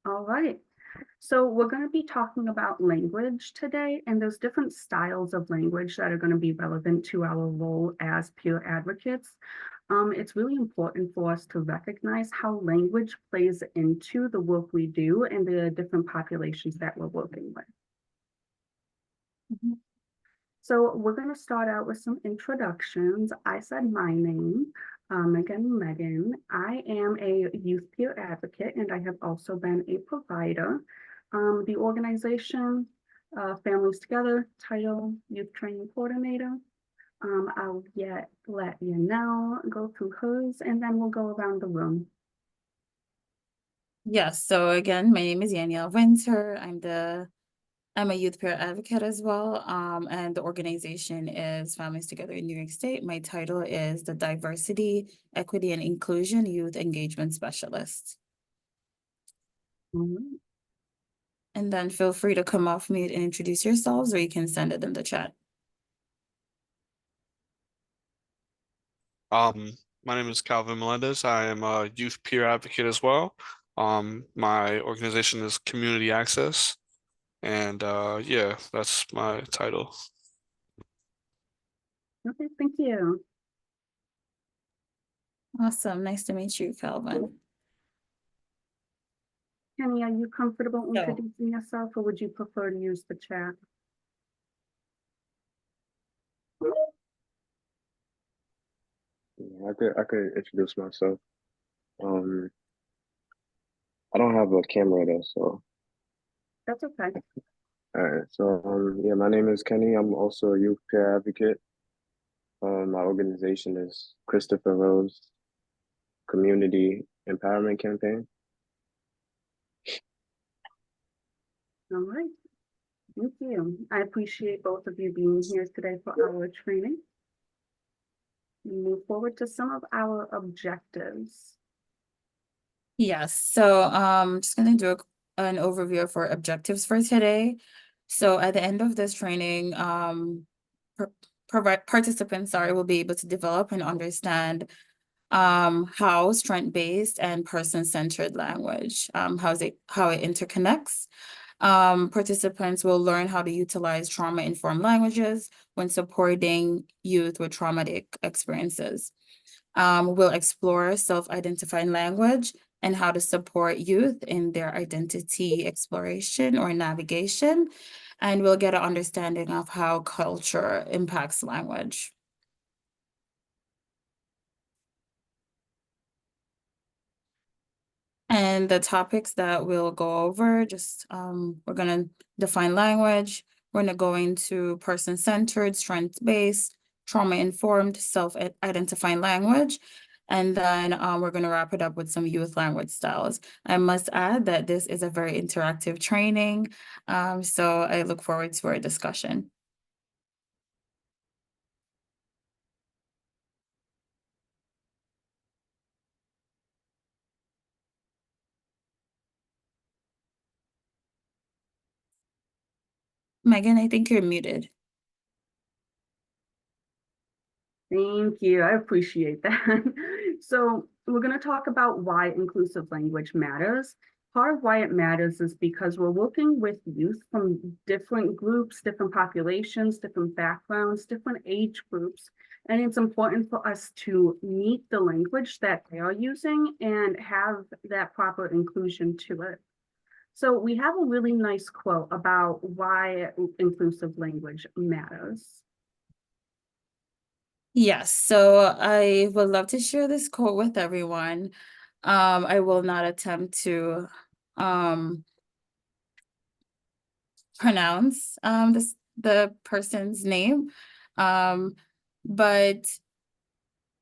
All right. So we're going to be talking about language today, and there's different styles of language that are going to be relevant to our role as peer advocates. It's really important for us to recognize how language plays into the work we do and the different populations that we're working with. Mhm. So we're going to start out with some introductions. I said my name, again, Megan. I am a youth peer advocate, and I have also been a provider. The organization, Families Together, title, Youth Training Coordinator. I'll let you know, go through hers, and then we'll go around the room. Yes, so again, my name is Yaniel Winter. I'm a youth peer advocate as well. And the organization is Families Together in New York State. My title is the Diversity, Equity, and Inclusion Youth Engagement Specialist. Mhm. And then feel free to come off mute and introduce yourselves, or you can send it in the chat. My name is Calvin Melendez. I am a youth peer advocate as well. My organization is Community Access, and yeah, that's my title. Okay, thank you. Awesome. Nice to meet you, Calvin. Kenny, are you comfortable No. introducing yourself, or would you prefer to use the chat? I could introduce myself. Um, I don't have a camera though, so That's okay. all right. So yeah, my name is Kenny. I'm also a youth peer advocate. My organization is Christopher Rose Community Empowerment Campaign. All right. Thank you. I appreciate both of you being here today for our training. Move forward to some of our objectives. Yes, so just gonna do an overview of our objectives for today. So at the end of this training, participants will be able to develop and understand how strength-based and person-centered language, how it interconnects. Participants will learn how to utilize trauma-informed languages when supporting youth with traumatic experiences. We'll explore self-identifying language and how to support youth in their identity exploration or navigation. And we'll get an understanding of how culture impacts language. And the topics that we'll go over, we're going to define language. We're going to go into person-centered, strength-based, trauma-informed, self-identifying language. And then we're going to wrap it up with some youth language styles. I must add that this is a very interactive training. So I look forward to our discussion. Megan, I think you're muted. Thank you. I appreciate that. So we're going to talk about why inclusive language matters. Part of why it matters is because we're working with youth from different groups, different populations, different backgrounds, different age groups. And it's important for us to meet the language that they are using and have that proper inclusion to it. So we have a really nice quote about why inclusive language matters. Yes, so I would love to share this quote with everyone. I will not attempt to pronounce the person's name, but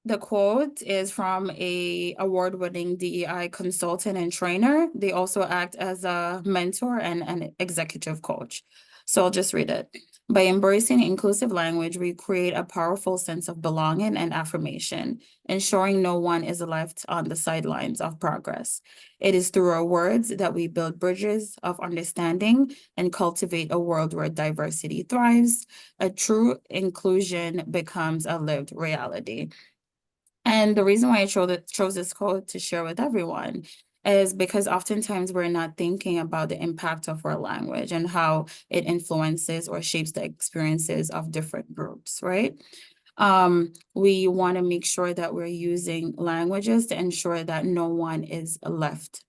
the quote is from a award-winning DEI consultant and trainer. They also act as a mentor and an executive coach. So I'll just read it. By embracing inclusive language, we create a powerful sense of belonging and affirmation, ensuring no one is left on the sidelines of progress. It is through our words that we build bridges of understanding and cultivate a world where diversity thrives. A true inclusion becomes a lived reality. And the reason why I chose this quote to share with everyone is because oftentimes we're not thinking about the impact of our language and how it influences or shapes the experiences of different groups, right? We want to make sure that we're using languages to ensure that no one is left.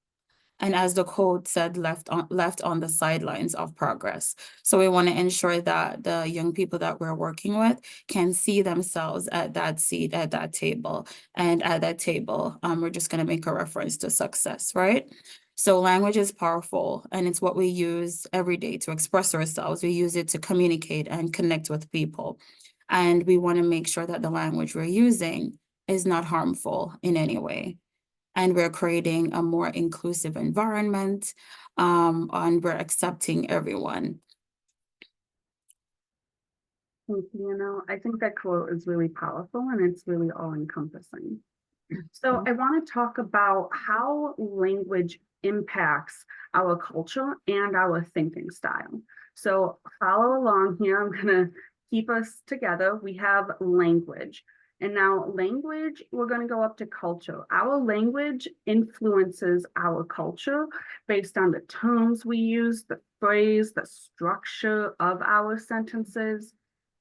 And as the code said, left on the sidelines of progress. So we want to ensure that the young people that we're working with can see themselves at that seat, at that table. And at that table, we're just going to make a reference to success, right? So language is powerful, and it's what we use every day to express ourselves. We use it to communicate and connect with people. And we want to make sure that the language we're using is not harmful in any way. And we're creating a more inclusive environment, and we're accepting everyone. Thank you. You know, I think that quote is really powerful and it's really all-encompassing. So I want to talk about how language impacts our culture and our thinking style. So follow along here. I'm going to keep us together. We have language. And now language, we're going to go up to culture. Our language influences our culture based on the terms we use, the phrase, the structure of our sentences.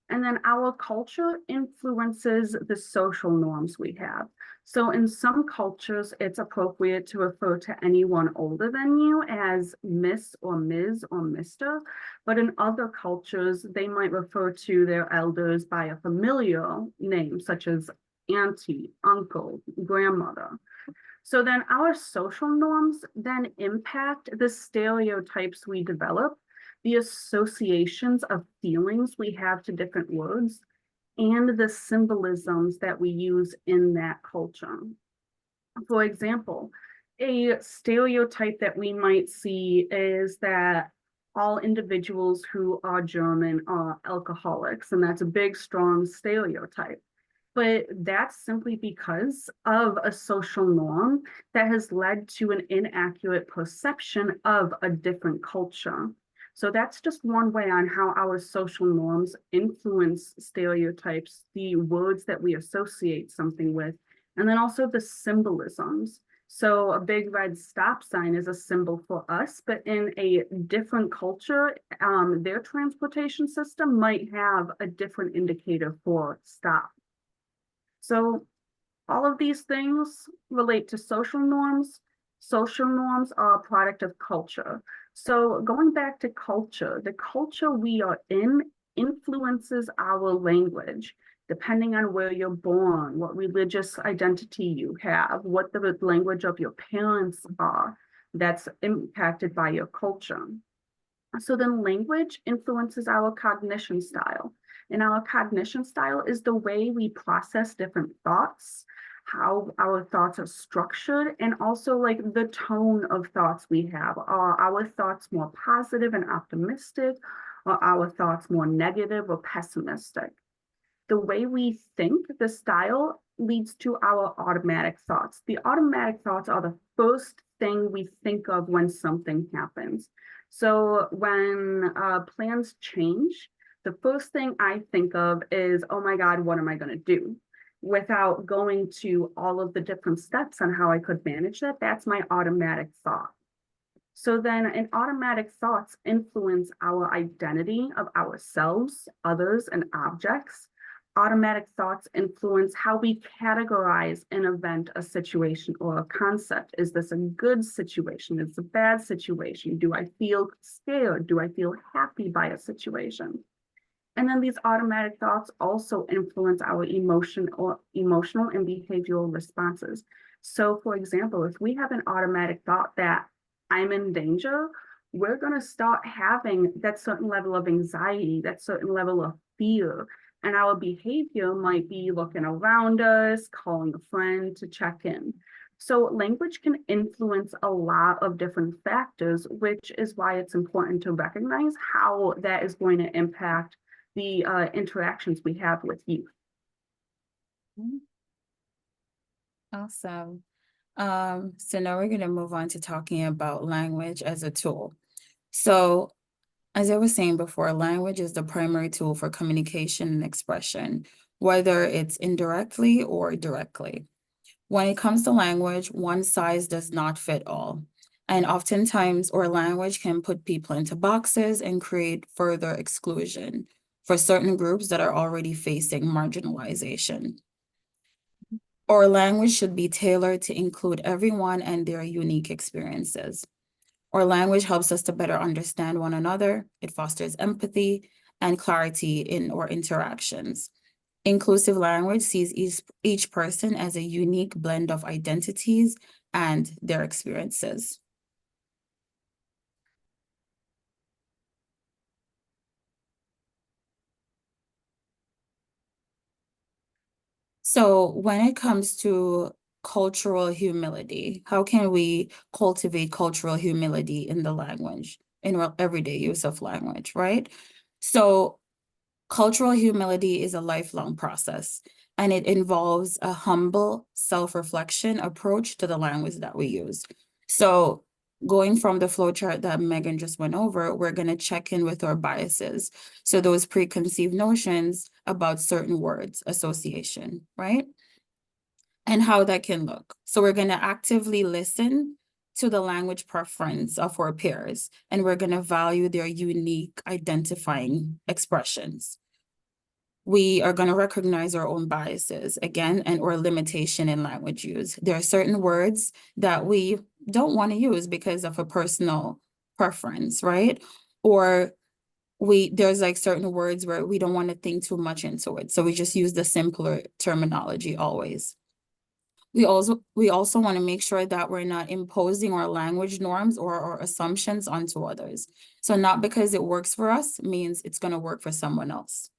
And then our culture influences the social norms we have. So in some cultures, it's appropriate to refer to anyone older than you as Miss or Ms. or Mr. But in other cultures, they might refer to their elders by a familiar name, such as auntie, uncle, grandmother. So then our social norms then impact the stereotypes we develop, the associations of feelings we have to different words, and the symbolisms that we use in that culture. For example, a stereotype that we might see is that all individuals who are German are alcoholics, and that's a big, strong stereotype. But that's simply because of a social norm that has led to an inaccurate perception of a different culture. So that's just one way on how our social norms influence stereotypes, the words that we associate something with, and then also the symbolisms. So a big red stop sign is a symbol for us, but in a different culture, their transportation system might have a different indicator for stop. So all of these things relate to social norms. Social norms are a product of culture. So going back to culture, the culture we are in influences our language, depending on where you're born, what religious identity you have, what the language of your parents are, that's impacted by your culture. So then language influences our cognition style. And our cognition style is the way we process different thoughts, how our thoughts are structured, and also like the tone of thoughts we have. Are our thoughts more positive and optimistic, or our thoughts more negative or pessimistic? The way we think, the style leads to our automatic thoughts. The automatic thoughts are the first thing we think of when something happens. So when plans change, the first thing I think of is, oh my God, what am I going to do? Without going to all of the different steps on how I could manage that, that's my automatic thought. So then an automatic thoughts influence our identity of ourselves, others, and objects. Automatic thoughts influence how we categorize an event, a situation, or a concept. Is this a good situation? Is it a bad situation? Do I feel scared? Do I feel happy by a situation? And then these automatic thoughts also influence our emotional and behavioral responses. So for example, if we have an automatic thought that I'm in danger, we're going to start having that certain level of anxiety, that certain level of fear. And our behavior might be looking around us, calling a friend to check in. So language can influence a lot of different factors, which is why it's important to recognize how that is going to impact the interactions we have with youth. Awesome. So now we're going to move on to talking about language as a tool. So as I was saying before, language is the primary tool for communication and expression, whether it's indirectly or directly. When it comes to language, one size does not fit all. And oftentimes our language can put people into boxes and create further exclusion for certain groups that are already facing marginalization. Our language should be tailored to include everyone and their unique experiences. Our language helps us to better understand one another. It fosters empathy and clarity in our interactions. Inclusive language sees each person as a unique blend of identities and their experiences. So when it comes to cultural humility, how can we cultivate cultural humility in the language, in our everyday use of language, right? So cultural humility is a lifelong process, and it involves a humble self-reflection approach to the language that we use. So going from the flowchart that Megan just went over, we're going to check in with our biases. So those preconceived notions about certain words, association, right? And how that can look. So we're going to actively listen to the language preference of our peers, and we're going to value their unique identifying expressions. We are going to recognize our own biases again and or limitation in language use. There are certain words that we don't want to use because of a personal preference, right? Or there's like certain words where we don't want to think too much into it. So we just use the simpler terminology always. We also want to make sure that we're not imposing our language norms or our assumptions onto others. So not because it works for us means it's going to work for someone else.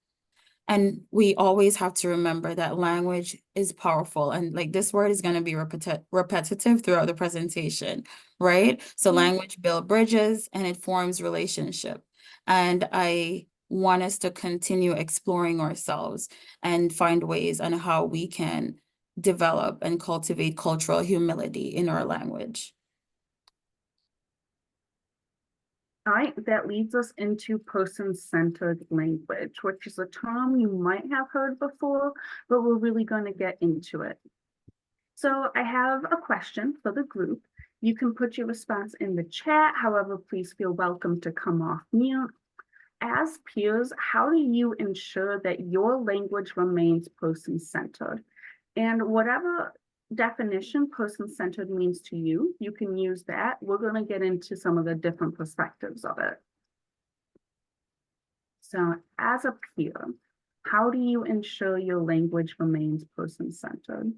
And we always have to remember that language is powerful. And like this word is going to be repetitive throughout the presentation, right? So language builds bridges and it forms relationship. And I want us to continue exploring ourselves and find ways on how we can develop and cultivate cultural humility in our language. All right, that leads us into person-centered language, which is a term you might have heard before, but we're really going to get into it. So I have a question for the group. You can put your response in the chat. However, please feel welcome to come off mute. As peers, how do you ensure that your language remains person-centered? And whatever definition person-centered means to you, you can use that. We're going to get into some of the different perspectives of it. So as a peer, how do you ensure your language remains person-centered?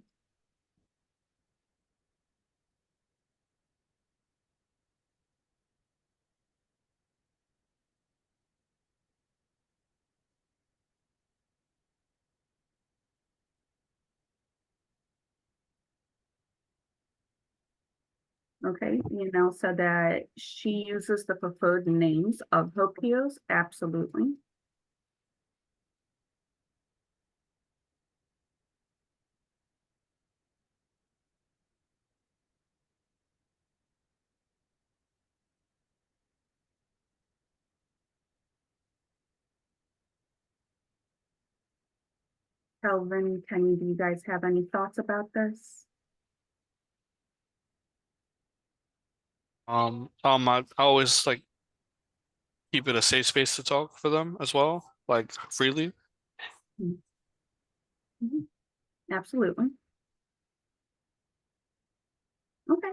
Okay, Yanel said that she uses the preferred names of her peers. Absolutely. Kelvin, Kenny, do you guys have any thoughts about this? I always like keep it a safe space to talk for them as well, like freely. Mm-hmm. Absolutely. Okay.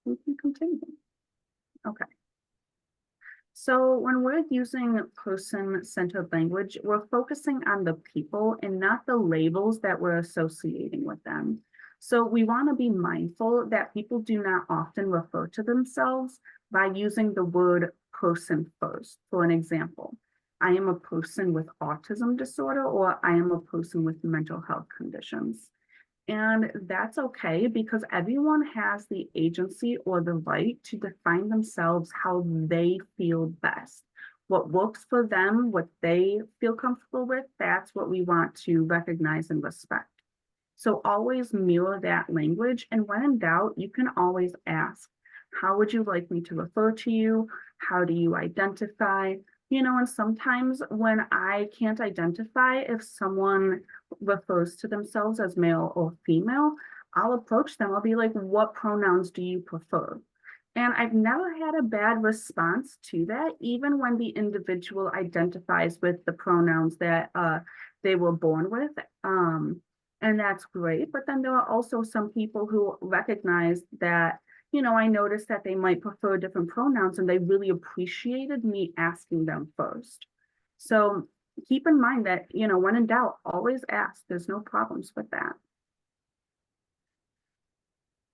We can continue. Okay. So when we're using person-centered language, we're focusing on the people and not the labels that we're associating with them. So we want to be mindful that people do not often refer to themselves by using the word person first. For an example, I am a person with autism disorder, or I am a person with mental health conditions. And that's okay, because everyone has the agency or the right to define themselves how they feel best. What works for them, what they feel comfortable with, that's what we want to recognize and respect. So always mirror that language. And when in doubt, you can always ask, how would you like me to refer to you? How do you identify? And sometimes when I can't identify if someone refers to themselves as male or female, I'll approach them. I'll be like, what pronouns do you prefer? And I've never had a bad response to that, even when the individual identifies with the pronouns that they were born with. And that's great. But then there are also some people who recognize that, I noticed that they might prefer different pronouns and they really appreciated me asking them first. So keep in mind that, when in doubt, always ask. There's no problems with that.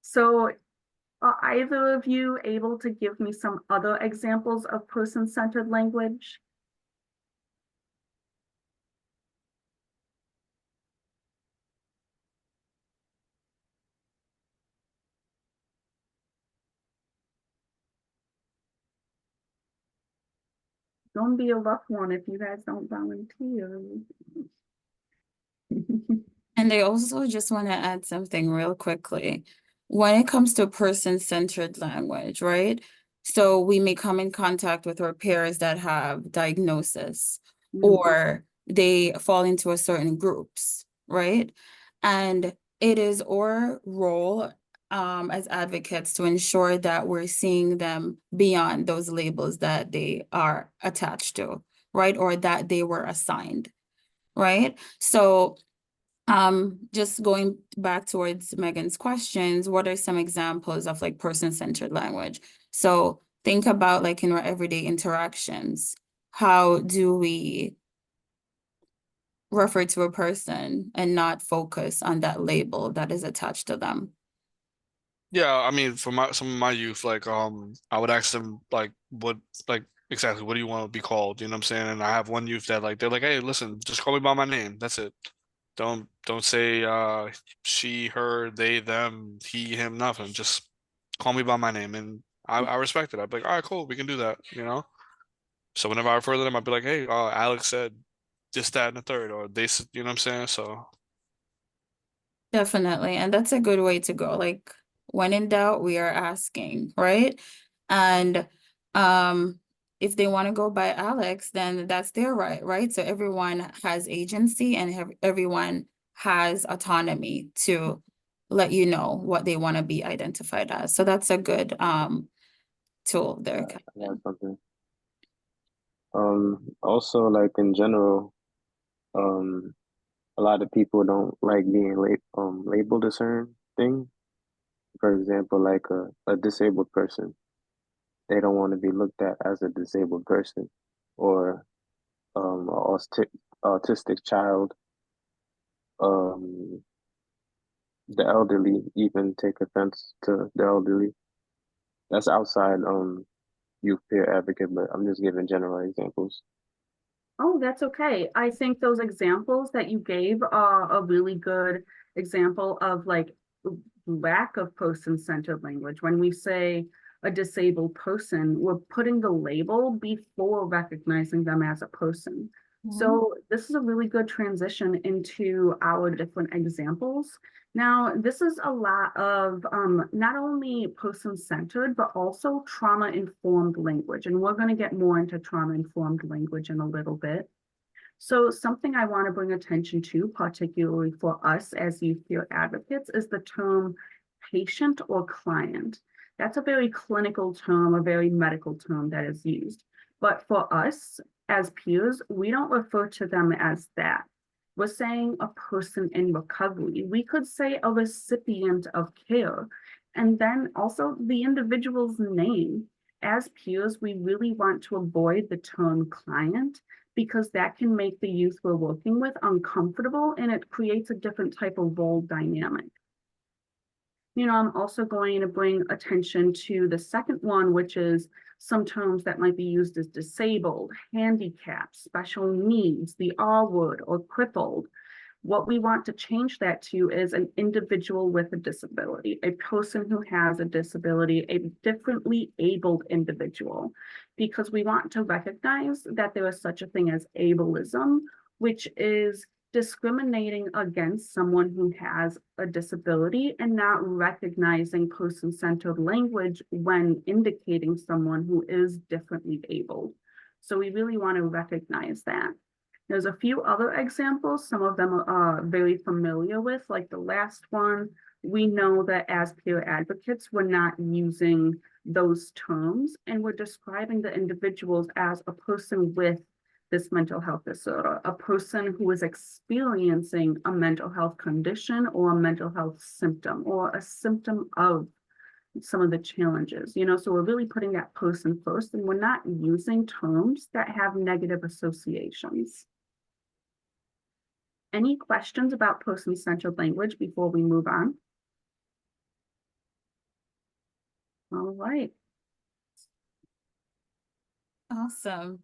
So are either of you able to give me some other examples of person-centered language? Don't be a rough one if you guys don't volunteer. And I also just want to add something real quickly. When it comes to person-centered language, right? So we may come in contact with our peers that have diagnosis or they fall into a certain groups, right? And it is our role as advocates to ensure that we're seeing them beyond those labels that they are attached to, right? Or that they were assigned, right? So just going back towards Megan's questions, what are some examples of like person-centered language? So think about like in our everyday interactions, how do we refer to a person and not focus on that label that is attached to them? Yeah, I mean, for some of my youth, like I would ask them like exactly what do you want to be called? You know what I'm saying? And I have one youth that like they're like, hey, listen, just call me by my name. That's it. Don't say she, her, they, them, he, him, nothing. Just call me by my name. And I respect it. I'd be like, all right, cool, we can do that, you know? So whenever I refer to them, I'd be like, hey, Alex said this, that, and the third, or they said, you know what I'm saying? So Definitely. And that's a good way to go. Like when in doubt, we are asking, right? And if they want to go by Alex, then that's their right, right? So everyone has agency and everyone has autonomy to let you know what they want to be identified as. So that's a good tool there. I got something. Also, like in general, um, a lot of people don't like being labeled a certain thing. For example, like a disabled person, they don't want to be looked at as a disabled person, or autistic child. Um, the elderly even take offense to the elderly. That's outside youth peer advocate, but I'm just giving general examples. Oh, that's okay. I think those examples that you gave are a really good example of like lack of person-centered language. When we say a disabled person, we're putting the label before recognizing them as a person. So this is a really good transition into our different examples. Now, this is a lot of not only person-centered, but also trauma-informed language. And we're going to get more into trauma-informed language in a little bit. So something I want to bring attention to, particularly for us as youth peer advocates, is the term patient or client. That's a very clinical term, a very medical term that is used. But for us as peers, we don't refer to them as that. We're saying a person in recovery. We could say a recipient of care, and then also the individual's name. As peers, we really want to avoid the term client because that can make the youth we're working with uncomfortable and it creates a different type of role dynamic. I'm also going to bring attention to the second one, which is some terms that might be used as disabled, handicapped, special needs, the R word, or crippled. What we want to change that to is an individual with a disability, a person who has a disability, a differently abled individual, because we want to recognize that there is such a thing as ableism, which is discriminating against someone who has a disability and not recognizing person-centered language when indicating someone who is differently abled. So we really want to recognize that. There's a few other examples, some of them are very familiar with, like the last one. We know that as peer advocates, we're not using those terms, and we're describing the individuals as a person with this mental health disorder, a person who is experiencing a mental health condition or a mental health symptom or a symptom of some of the challenges, so we're really putting that person first, and we're not using terms that have negative associations. Any questions about person-centered language before we move on? All right. Awesome.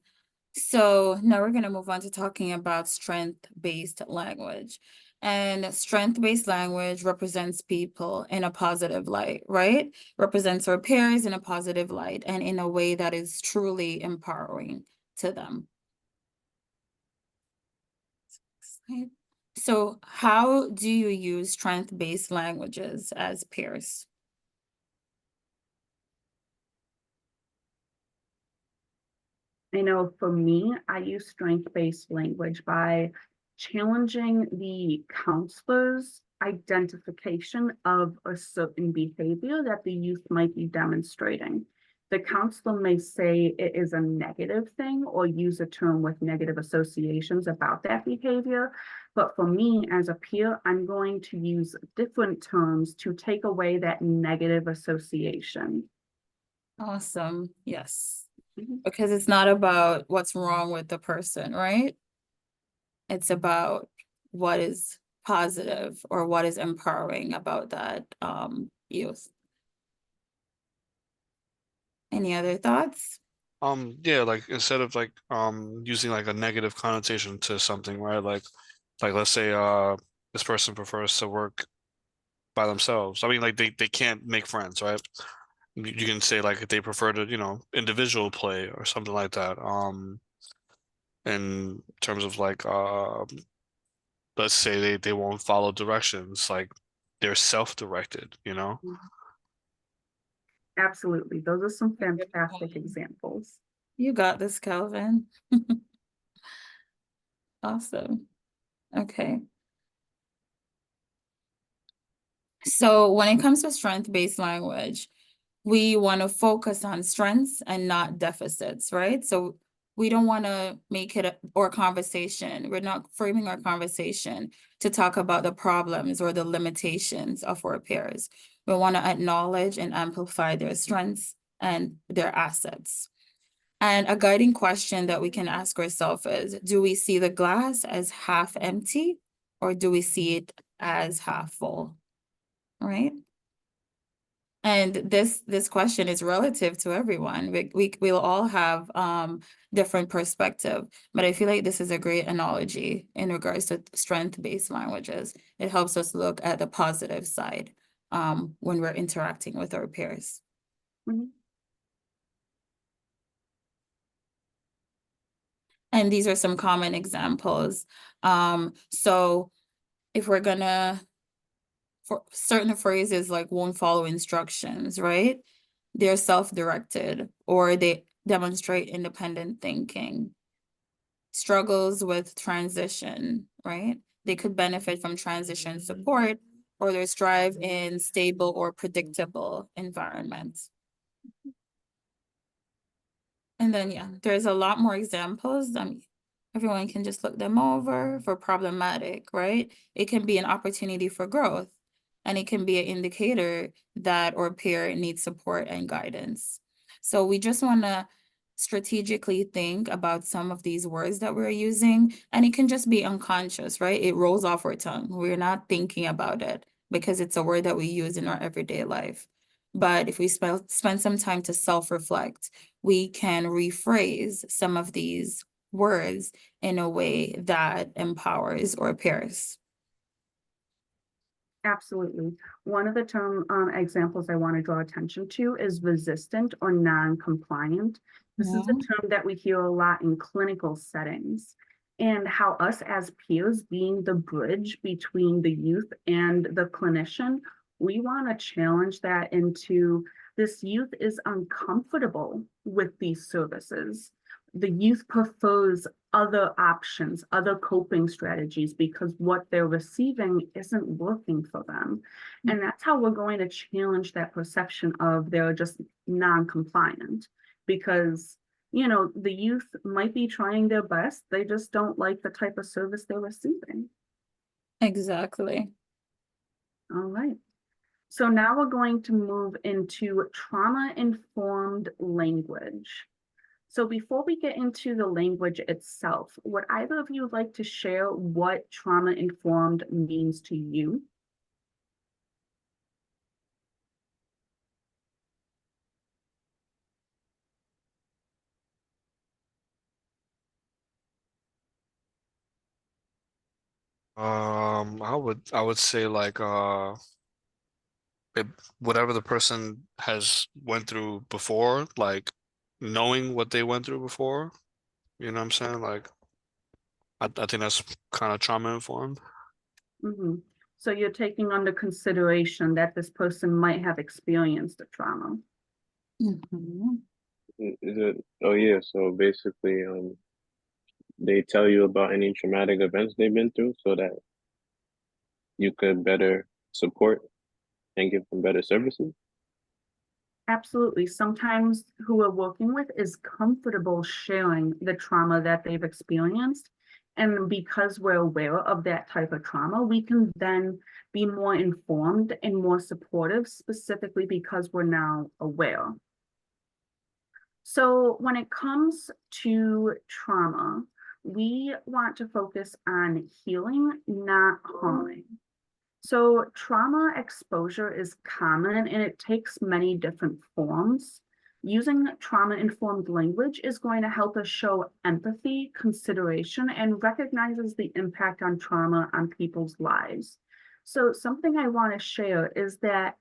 So now we're going to move on to talking about strength-based language. And strength-based language represents people in a positive light, right? Represents our peers in a positive light and in a way that is truly empowering to them. So how do you use strength-based languages as peers? I know for me, I use strength-based language by challenging the counselor's identification of a certain behavior that the youth might be demonstrating. The counselor may say it is a negative thing or use a term with negative associations about that behavior. But for me as a peer, I'm going to use different terms to take away that negative association. Awesome. Yes. Mhm. Because it's not about what's wrong with the person, right? It's about what is positive or what is empowering about that youth. Any other thoughts? Yeah, like instead of like using like a negative connotation to something, right? Like let's say this person prefers to work by themselves. I mean, like they can't make friends, right? You can say like if they prefer to, individual play or something like that. In terms of like let's say they won't follow directions, like they're self-directed. Absolutely. Those are some fantastic examples. You got this, Calvin. Awesome. Okay. So when it comes to strength-based language, we want to focus on strengths and not deficits, right? So we don't want to make it our conversation. We're not framing our conversation to talk about the problems or the limitations of our peers. We want to acknowledge and amplify their strengths and their assets. And a guiding question that we can ask ourselves is, do we see the glass as half empty or do we see it as half full? Right? And this question is relative to everyone. We'll all have different perspective, but I feel like this is a great analogy in regards to strength-based languages. It helps us look at the positive side when we're interacting with our peers. Mhm. And these are some common examples. So if we're gonna, for certain phrases like won't follow instructions, right? They're self-directed or they demonstrate independent thinking. Struggles with transition, right? They could benefit from transition support or they thrive in stable or predictable environments. And then, yeah, there's a lot more examples. Everyone can just look them over. For problematic, right? It can be an opportunity for growth, and it can be an indicator that our peer needs support and guidance. So we just want to strategically think about some of these words that we're using, and it can just be unconscious, right? It rolls off our tongue. We're not thinking about it because it's a word that we use in our everyday life. But if we spend some time to self-reflect, we can rephrase some of these words in a way that empowers our peers. Absolutely. One of the term examples I want to draw attention to is resistant or non-compliant. This is a term that we hear a lot in clinical settings, and how us as peers, being the bridge between the youth and the clinician, we want to challenge that into this youth is uncomfortable with these services. the youth prefers other options, other coping strategies, because what they're receiving isn't working for them. And that's how we're going to challenge that perception of they're just non-compliant, because the youth might be trying their best, they just don't like the type of service they're receiving. Exactly. All right. So now we're going to move into trauma-informed language. So before we get into the language itself, would either of you like to share what trauma-informed means to you? I would say like it, whatever the person has went through before, like knowing what they went through before, you know what I'm saying? Like I think that's kind of trauma informed. Mhm. So you're taking under consideration that this person might have experienced a trauma. Mhm. Is it? Oh yeah. So basically, they tell you about any traumatic events they've been through, so that you could better support and give them better services. Absolutely. Sometimes who we're working with is comfortable sharing the trauma that they've experienced. And because we're aware of that type of trauma, we can then be more informed and more supportive, specifically because we're now aware. So when it comes to trauma, we want to focus on healing, not harming. So trauma exposure is common and it takes many different forms. Using trauma-informed language is going to help us show empathy, consideration, and recognizes the impact on trauma on people's lives. So something I want to share is that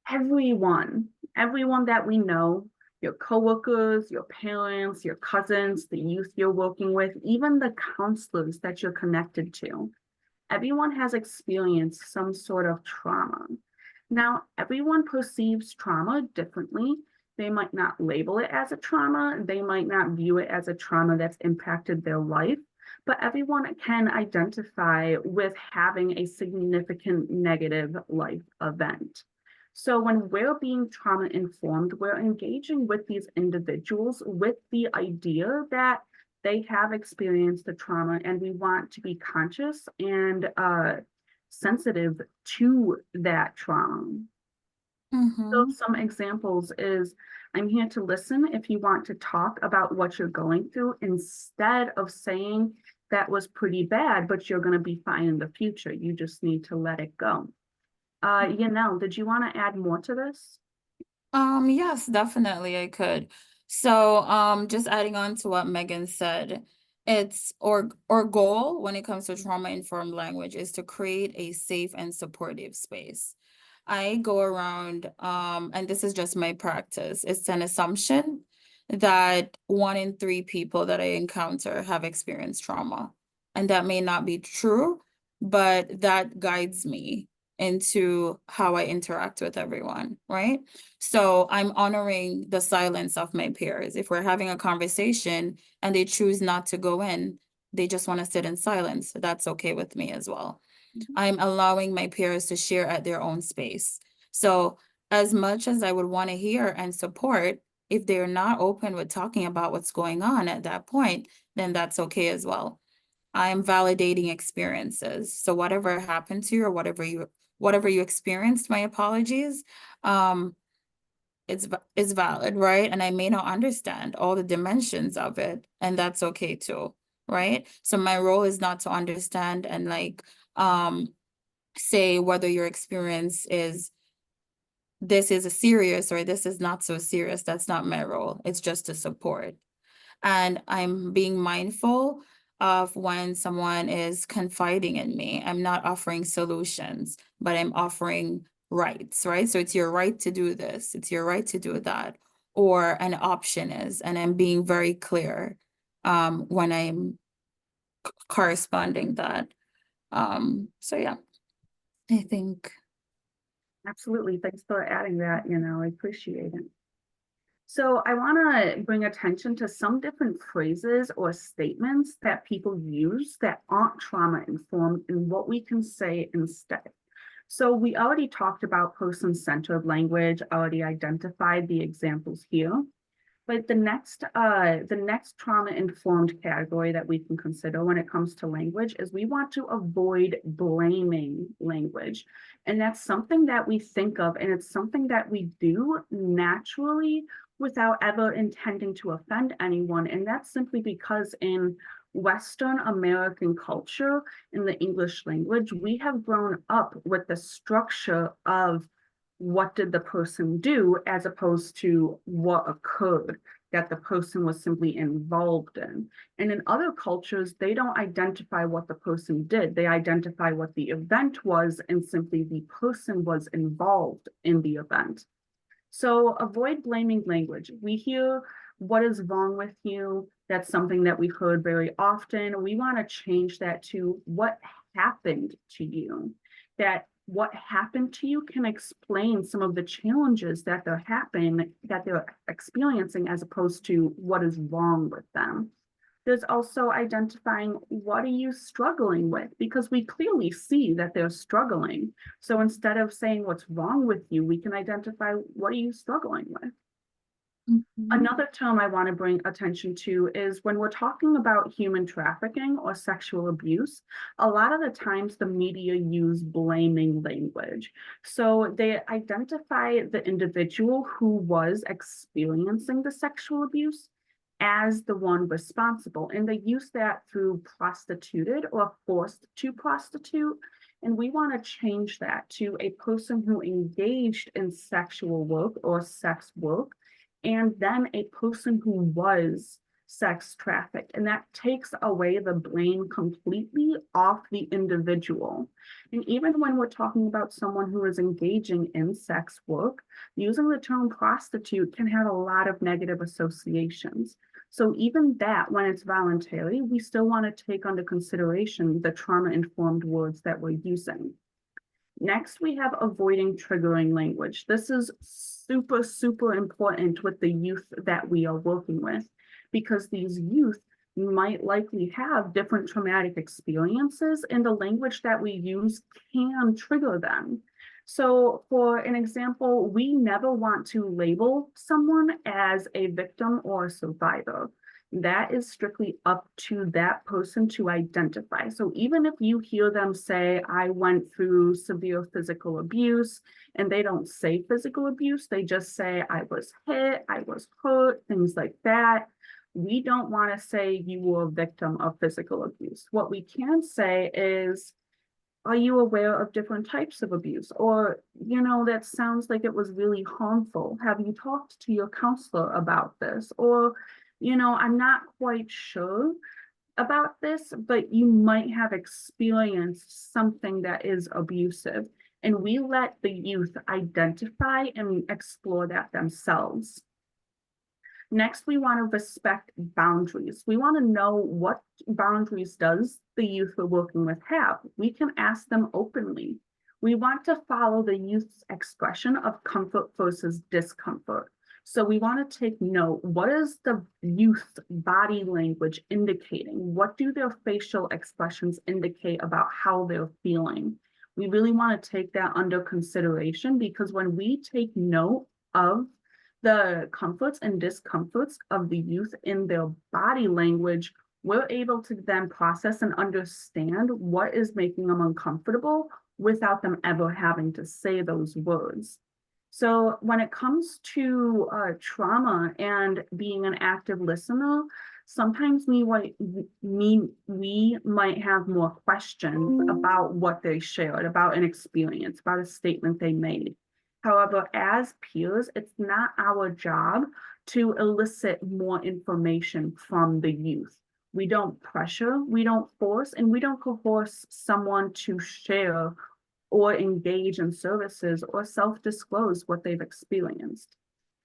everyone that we know, your coworkers, your parents, your cousins, the youth you're working with, even the counselors that you're connected to, everyone has experienced some sort of trauma. Now, everyone perceives trauma differently. They might not label it as a trauma. They might not view it as a trauma that's impacted their life, but everyone can identify with having a significant negative life event. So when we're being trauma informed, we're engaging with these individuals with the idea that they have experienced the trauma, and we want to be conscious and sensitive to that trauma. So Mhm. some examples is, I'm here to listen if you want to talk about what you're going through, instead of saying that was pretty bad, but you're going to be fine in the future. You just need to let it go. Yanel, did you want to add more to this? Yes, definitely I could. So, just adding on to what Megan said, it's our goal when it comes to trauma-informed language is to create a safe and supportive space. I go around, and this is just my practice. It's an assumption that 1 in 3 people that I encounter have experienced trauma. And that may not be true, but that guides me into how I interact with everyone, right? So I'm honoring the silence of my peers. If we're having a conversation and they choose not to go in, they just want to sit in silence, that's okay with me as well. I'm allowing my peers to share at their own space. So as much as I would want to hear and support, if they're not open with talking about what's going on at that point, then that's okay as well. I am validating experiences. So whatever happened to you or whatever you experienced, my apologies. It's valid, right? And I may not understand all the dimensions of it, and that's okay too, right? So my role is not to understand and say whether your experience is this is a serious or this is not so serious. That's not my role. It's just to support. And I'm being mindful of when someone is confiding in me. I'm not offering solutions, but I'm offering rights, right? So it's your right to do this, it's your right to do that, or an option is, and I'm being very clear when I'm corresponding that. So yeah, I think. Absolutely. Thanks for adding that, I appreciate it. So I want to bring attention to some different phrases or statements that people use that aren't trauma informed and what we can say instead. So we already talked about person-centered language, already identified the examples here. But the next trauma-informed category that we can consider when it comes to language is we want to avoid blaming language. And that's something that we think of, and it's something that we do naturally without ever intending to offend anyone. And that's simply because in Western American culture, in the English language, we have grown up with the structure of what did the person do as opposed to what occurred that the person was simply involved in. And in other cultures, they don't identify what the person did. They identify what the event was and simply the person was involved in the event. So avoid blaming language. We hear what is wrong with you. That's something that we've heard very often. We want to change that to what happened to you. That what happened to you can explain some of the challenges that they're experiencing as opposed to what is wrong with them. There's also identifying what are you struggling with, because we clearly see that they're struggling. So instead of saying what's wrong with you, we can identify what are you struggling with. Another term I want to bring attention to is when we're talking about human trafficking or sexual abuse, a lot of the times the media use blaming language. So they identify the individual who was experiencing the sexual abuse as the one responsible, and they use that through prostituted or forced to prostitute. And we want to change that to a person who engaged in sexual work or sex work, and then a person who was sex trafficked. And that takes away the blame completely off the individual. And even when we're talking about someone who is engaging in sex work, using the term prostitute can have a lot of negative associations. So even that, when it's voluntary, we still want to take under consideration the trauma-informed words that we're using. Next, we have avoiding triggering language. This is super, super important with the youth that we are working with, because these youth might likely have different traumatic experiences, and the language that we use can trigger them. So for an example, we never want to label someone as a victim or a survivor. That is strictly up to that person to identify. So even if you hear them say, I went through severe physical abuse, and they don't say physical abuse, they just say, I was hit, I was hurt, things like that. We don't want to say you were a victim of physical abuse. What we can say is, are you aware of different types of abuse? Or, that sounds like it was really harmful. Have you talked to your counselor about this? Or, I'm not quite sure about this, but you might have experienced something that is abusive. And we let the youth identify and explore that themselves. Next, we want to respect boundaries. We want to know what boundaries does the youth we're working with have. We can ask them openly. We want to follow the youth's expression of comfort versus discomfort. So we want to take note, what is the youth's body language indicating? What do their facial expressions indicate about how they're feeling? We really want to take that under consideration, because when we take note of the comforts and discomforts of the youth in their body language, we're able to then process and understand what is making them uncomfortable without them ever having to say those words. So when it comes to trauma and being an active listener, sometimes we might have more questions about what they shared, about an experience, about a statement they made. However, as peers, it's not our job to elicit more information from the youth. We don't pressure, we don't force, and we don't coerce someone to share or engage in services or self-disclose what they've experienced.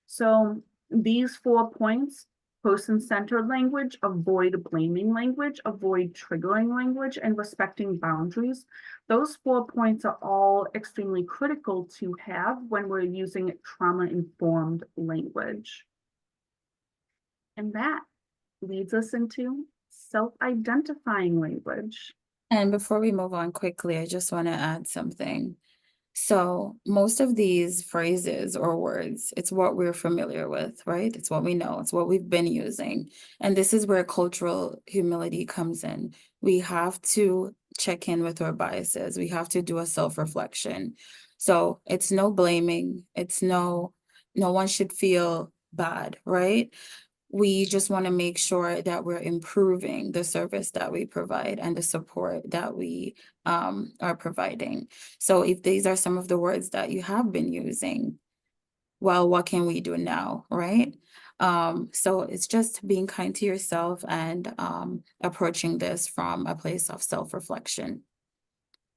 So these 4 points: person-centered language, avoid blaming language, avoid triggering language, and respecting boundaries. Those 4 points are all extremely critical to have when we're using trauma-informed language. And that leads us into self-identifying language. And before we move on quickly, I just want to add something. So most of these phrases or words, it's what we're familiar with, right? It's what we know, it's what we've been using. And this is where cultural humility comes in. We have to check in with our biases. We have to do a self-reflection. So it's no blaming. It's no one should feel bad, right? We just want to make sure that we're improving the service that we provide and the support that we are providing. So if these are some of the words that you have been using, well, what can we do now, right? So it's just being kind to yourself and approaching this from a place of self-reflection.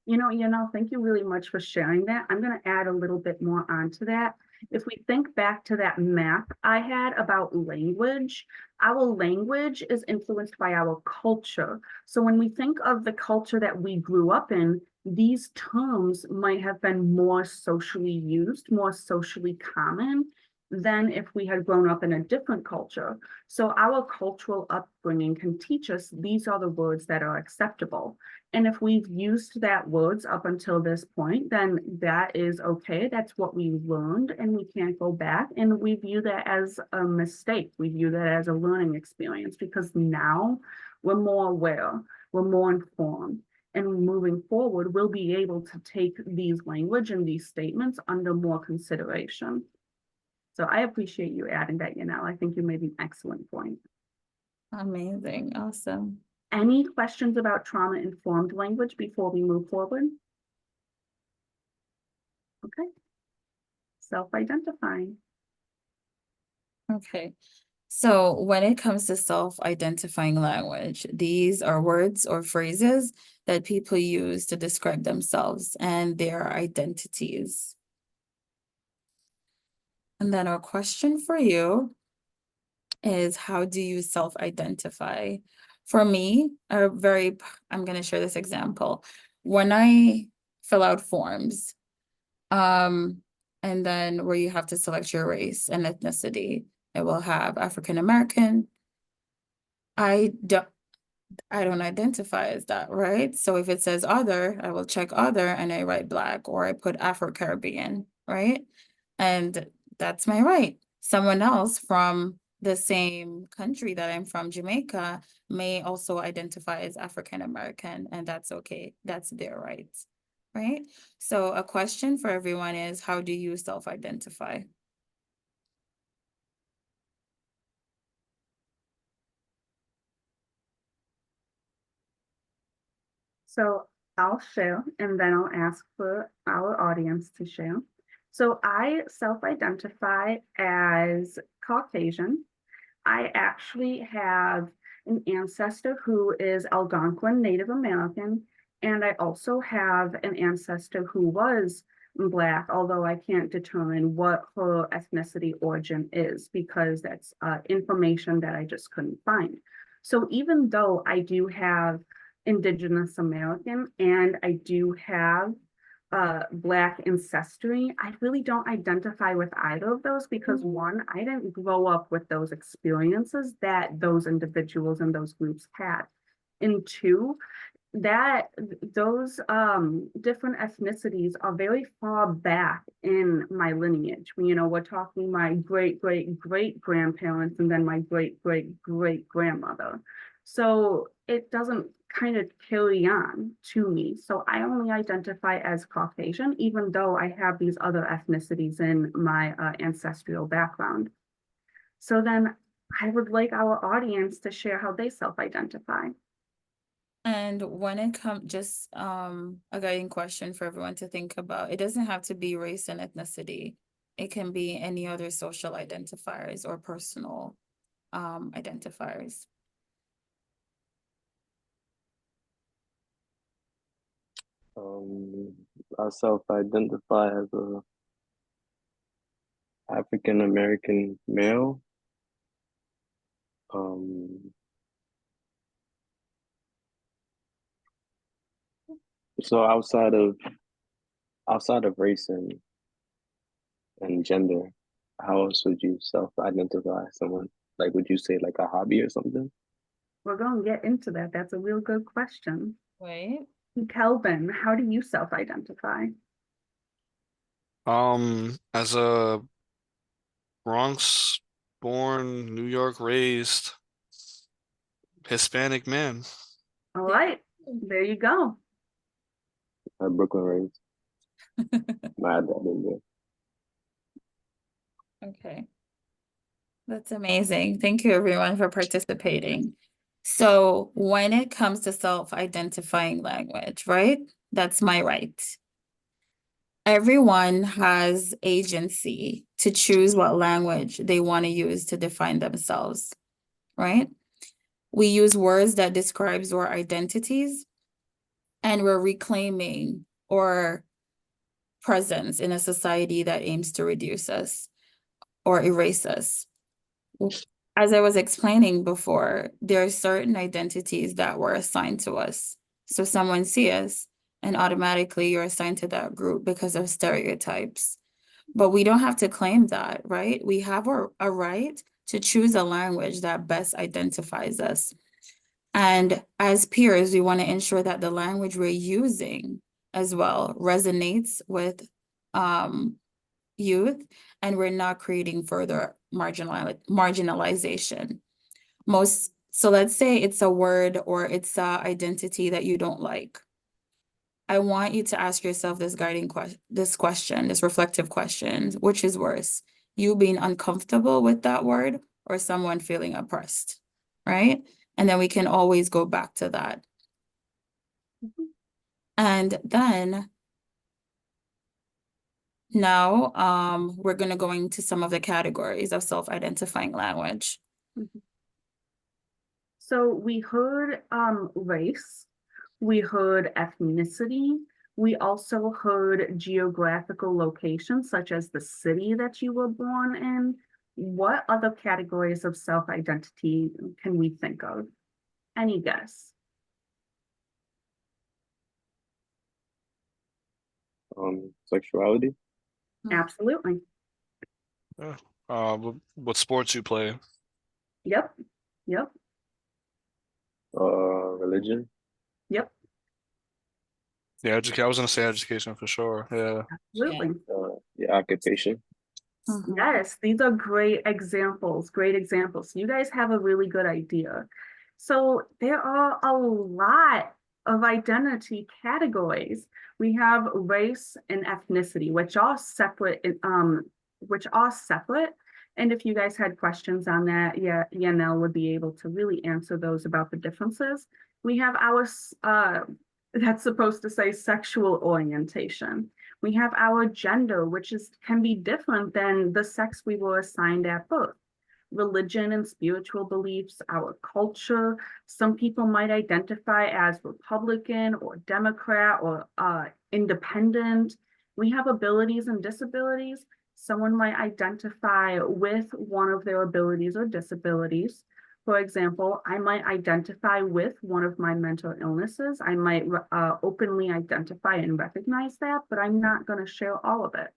Thank you really much for sharing that. I'm going to add a little bit more onto that. If we think back to that map I had about language, our language is influenced by our culture. So when we think of the culture that we grew up in, these terms might have been more socially used, more socially common than if we had grown up in a different culture. So our cultural upbringing can teach us these are the words that are acceptable. And if we've used that words up until this point, then that is okay. That's what we learned and we can't go back. And we view that as a mistake. We view that as a learning experience because now we're more aware, we're more informed. And moving forward, we'll be able to take these language and these statements under more consideration. So I appreciate you adding that, I think you made an excellent point. Amazing. Awesome. Any questions about trauma-informed language before we move forward? Okay. Self-identifying. Okay. So when it comes to self-identifying language, these are words or phrases that people use to describe themselves and their identities. And then our question for you is, how do you self-identify? For me, I'm going to share this example. When I fill out forms, and then where you have to select your race and ethnicity, it will have African American. I don't identify as that, right? So if it says other, I will check other and I write Black, or I put Afro-Caribbean, right? And that's my right. Someone else from the same country that I'm from, Jamaica, may also identify as African American, and that's okay. That's their right, right? So a question for everyone is, how do you self-identify? So I'll share and then I'll ask for our audience to share. So I self-identify as Caucasian. I actually have an ancestor who is Algonquin Native American, and I also have an ancestor who was Black, although I can't determine what her ethnicity origin is because that's information that I just couldn't find. So even though I do have Indigenous American and I do have Black ancestry, I really don't identify with either of those because one, I didn't grow up with those experiences that those individuals and those groups had. And two, that those different ethnicities are very far back in my lineage. We're talking my great great great grandparents and then my great great great grandmother. So it doesn't kind of carry on to me. So I only identify as Caucasian, even though I have these other ethnicities in my ancestral background. So then I would like our audience to share how they self-identify. And when it comes, just a guiding question for everyone to think about, it doesn't have to be race and ethnicity. It can be any other social identifiers or personal identifiers. I self-identify as a African American male. So outside of race and gender, how else would you self-identify someone? like, would you say like a hobby or something? We're going to get into that. That's a real good question. Right? Kelvin, how do you self-identify? As a Bronx born, New York raised Hispanic man. All right, there you go. Brooklyn raised. My dad in there. Okay. That's amazing. Thank you everyone for participating. So when it comes to self-identifying language, right? That's my right. Everyone has agency to choose what language they want to use to define themselves, right? We use words that describes our identities, and we're reclaiming our presence in a society that aims to reduce us or erase us. As I was explaining before, there are certain identities that were assigned to us. So someone sees us and automatically you're assigned to that group because of stereotypes. But we don't have to claim that, right? We have a right to choose a language that best identifies us. And as peers, we want to ensure that the language we're using as well resonates with youth, and we're not creating further marginalization. So let's say it's a word or it's a identity that you don't like. I want you to ask yourself this this reflective question, which is worse, you being uncomfortable with that word or someone feeling oppressed, right? And then we can always go back to that. And then now we're going to go into some of the categories of self-identifying language. So we heard race, we heard ethnicity, we also heard geographical locations such as the city that you were born in. What other categories of self-identity can we think of? Any guess? Sexuality. Absolutely. Yeah. What sports you play? Yep. Yep. Religion. Yep. Yeah, I was gonna say education for sure. Yeah. Absolutely. Yeah, occupation. Yes, these are great examples, great examples. You guys have a really good idea. So there are a lot of identity categories. We have race and ethnicity, which are separate, which are separate. And if you guys had questions on that, yeah, Yanel would be able to really answer those about the differences. We have our, that's supposed to say sexual orientation. We have our gender, which can be different than the sex we were assigned at birth. Religion and spiritual beliefs, our culture. Some people might identify as Republican or Democrat or independent. We have abilities and disabilities. Someone might identify with one of their abilities or disabilities. For example, I might identify with one of my mental illnesses. I might openly identify and recognize that, but I'm not going to share all of it.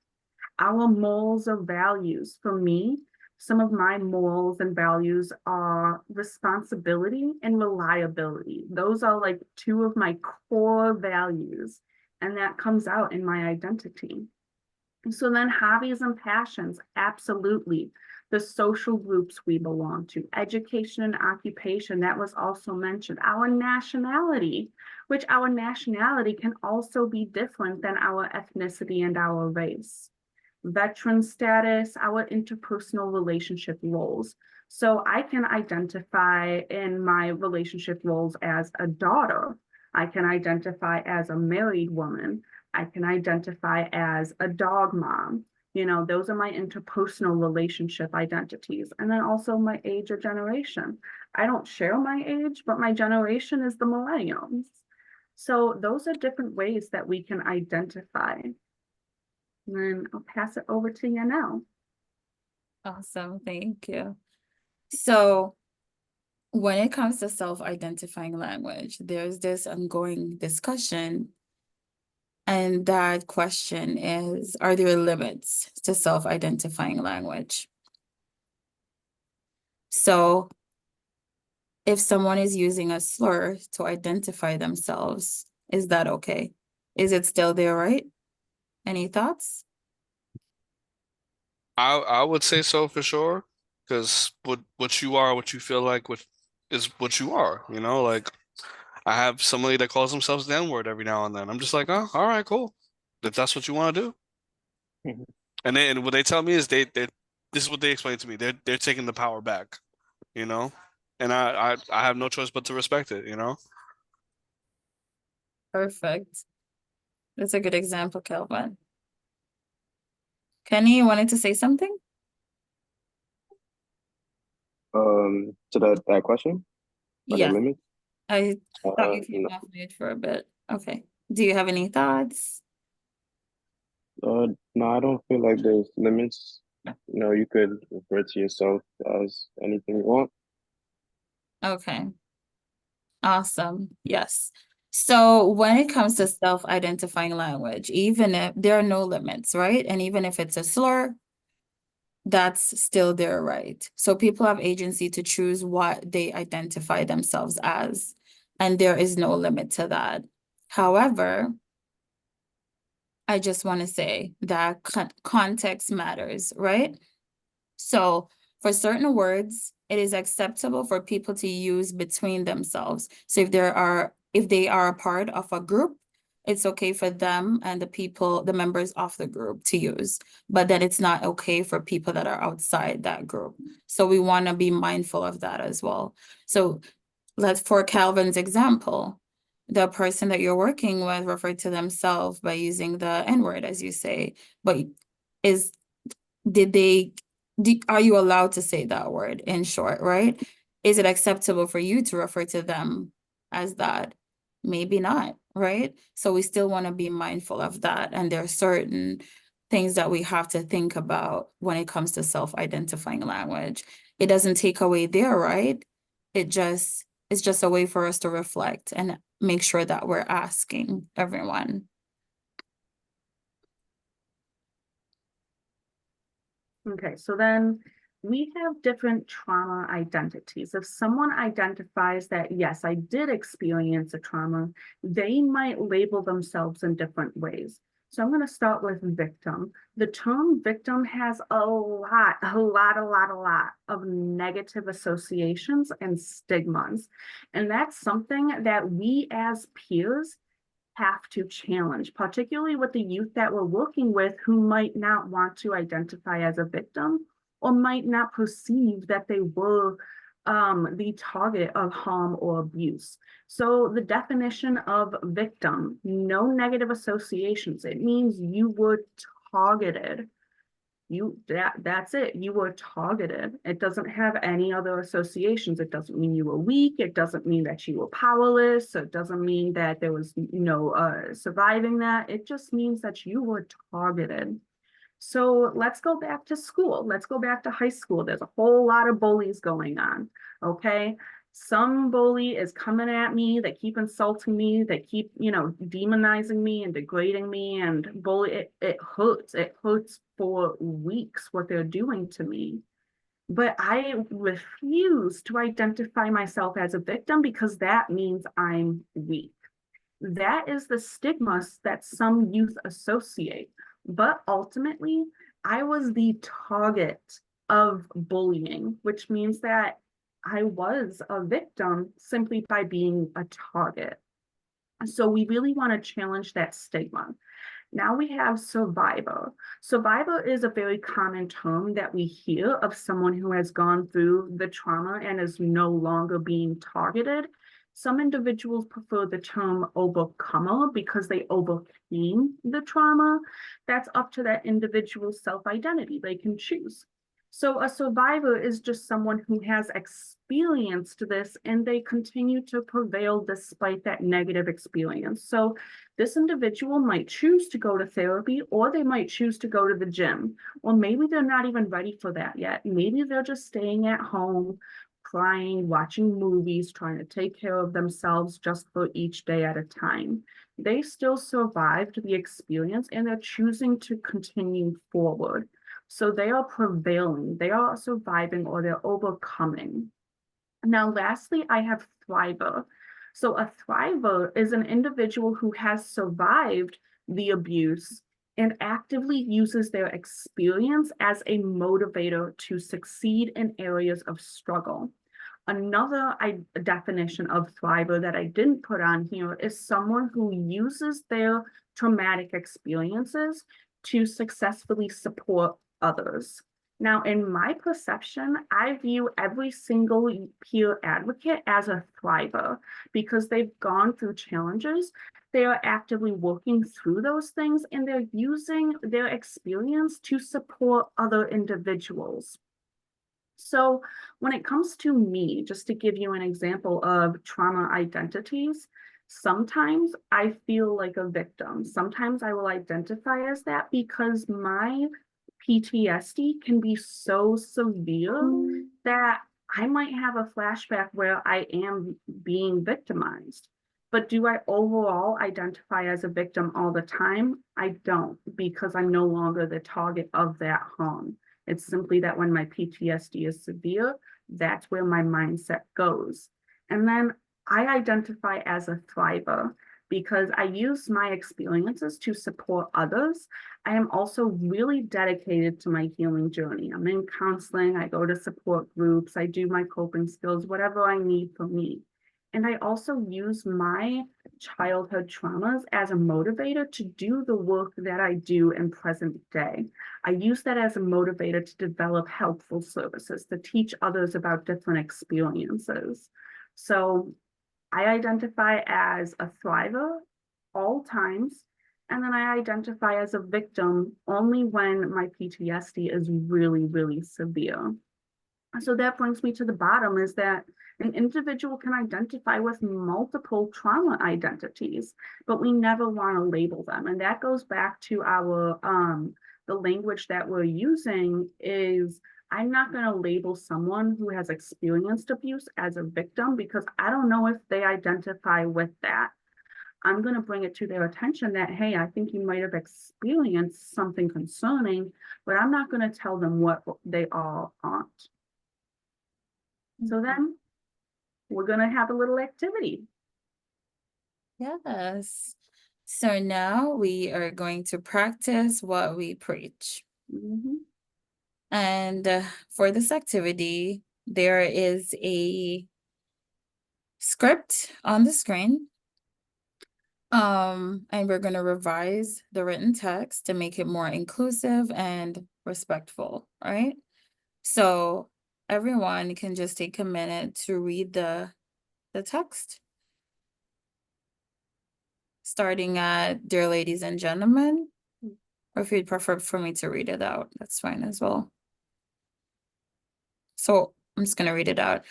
Our morals or values, for me, some of my morals and values are responsibility and reliability. Those are like two of my core values, and that comes out in my identity. So then hobbies and passions, absolutely. The social groups we belong to, education and occupation, that was also mentioned. Our nationality, which our nationality can also be different than our ethnicity and our race. Veteran status, our interpersonal relationship roles. So I can identify in my relationship roles as a daughter. I can identify as a married woman. I can identify as a dog mom. You know, those are my interpersonal relationship identities. And then also my age or generation. I don't share my age, but my generation is the millennials. So those are different ways that we can identify. And then I'll pass it over to you now. Awesome, thank you. So when it comes to self-identifying language, there's this ongoing discussion. And that question is, are there limits to self-identifying language? So if someone is using a slur to identify themselves, is that okay? Is it still there, right? Any thoughts? I would say so for sure, because what you are, what you feel like, what is what you are. Like I have somebody that calls themselves the N-word every now and then. I'm just like, oh, all right, cool. If that's what you want to do. Mhm. And what they tell me is this is what they explain to me. They're taking the power back, you know? And I have no choice but to respect it. Perfect. That's a good example, Kelvin. Kenny, you wanted to say something? To that question, are there Yeah, limits? I thought you came No, off mute for a bit. Okay. Do you have any thoughts? no, I don't feel like there's limits. You could refer to yourself as anything you want. Okay. Awesome. Yes. So when it comes to self-identifying language, even if there are no limits, right? And even if it's a slur, that's still their right. So people have agency to choose what they identify themselves as, and there is no limit to that. However, I just want to say that context matters, right? So for certain words, it is acceptable for people to use between themselves. So if they are a part of a group, it's okay for them and the members of the group to use, but then it's not okay for people that are outside that group. So we want to be mindful of that as well. So for Calvin's example, the person that you're working with referred to themselves by using the N-word, as you say, but is did they are you allowed to say that word in short, right? Is it acceptable for you to refer to them as that? Maybe not, right? So we still want to be mindful of that. And there are certain things that we have to think about when it comes to self-identifying language. It doesn't take away their right. It's just a way for us to reflect and make sure that we're asking everyone. Okay, so then we have different trauma identities. If someone identifies that, yes, I did experience a trauma, they might label themselves in different ways. So I'm going to start with victim. The term victim has a lot of negative associations and stigmas. And that's something that we as peers have to challenge, particularly with the youth that we're working with who might not want to identify as a victim or might not perceive that they were the target of harm or abuse. So the definition of victim, no negative associations. It means you were targeted. That's it. You were targeted. It doesn't have any other associations. It doesn't mean you were weak. It doesn't mean that you were powerless. It doesn't mean that there was surviving that. It just means that you were targeted. So let's go back to school. Let's go back to high school. There's a whole lot of bullies going on. Okay. Some bully is coming at me. They keep insulting me. They keep, demonizing me and degrading me. And it hurts. It hurts for weeks what they're doing to me. But I refuse to identify myself as a victim because that means I'm weak. That is the stigmas that some youth associate. But ultimately, I was the target of bullying, which means that I was a victim simply by being a target. So we really want to challenge that stigma. Now we have survivor. Survivor is a very common term that we hear of someone who has gone through the trauma and is no longer being targeted. Some individuals prefer the term overcomer because they overcame the trauma. That's up to that individual's self-identity. They can choose. So a survivor is just someone who has experienced this and they continue to prevail despite that negative experience. So this individual might choose to go to therapy, or they might choose to go to the gym, or maybe they're not even ready for that yet. Maybe they're just staying at home, crying, watching movies, trying to take care of themselves just for each day at a time. They still survived the experience and they're choosing to continue forward. So they are prevailing, they are surviving, or they're overcoming. Now, lastly, I have thriver. So a thriver is an individual who has survived the abuse and actively uses their experience as a motivator to succeed in areas of struggle. Another definition of thriver that I didn't put on here is someone who uses their traumatic experiences to successfully support others. Now, in my perception, I view every single peer advocate as a thriver because they've gone through challenges. They are actively working through those things and they're using their experience to support other individuals. So when it comes to me, just to give you an example of trauma identities, sometimes I feel like a victim. Sometimes I will identify as that because my PTSD can be so severe that I might have a flashback where I am being victimized. But do I overall identify as a victim all the time? I don't, because I'm no longer the target of that harm. It's simply that when my PTSD is severe, that's where my mindset goes. And then I identify as a thriver because I use my experiences to support others. I am also really dedicated to my healing journey. I'm in counseling, I go to support groups, I do my coping skills, whatever I need for me. And I also use my childhood traumas as a motivator to do the work that I do in present day. I use that as a motivator to develop helpful services, to teach others about different experiences. So I identify as a thriver all times, and then I identify as a victim only when my PTSD is really, really severe. So that brings me to the bottom is that an individual can identify with multiple trauma identities, but we never want to label them. And that goes back to our the language that we're using is I'm not going to label someone who has experienced abuse as a victim because I don't know if they identify with that. I'm going to bring it to their attention that, hey, I think you might have experienced something concerning, but I'm not going to tell them what they all aren't. So then we're going to have a little activity. Yes. So now we are going to practice what we preach. Mhm. And for this activity, there is a script on the screen. And we're going to revise the written text to make it more inclusive and respectful, right? So everyone can just take a minute to read the text. Starting at Dear Ladies and Gentlemen, or if you'd prefer for me to read it out, that's fine as well. So I'm just going to read it out.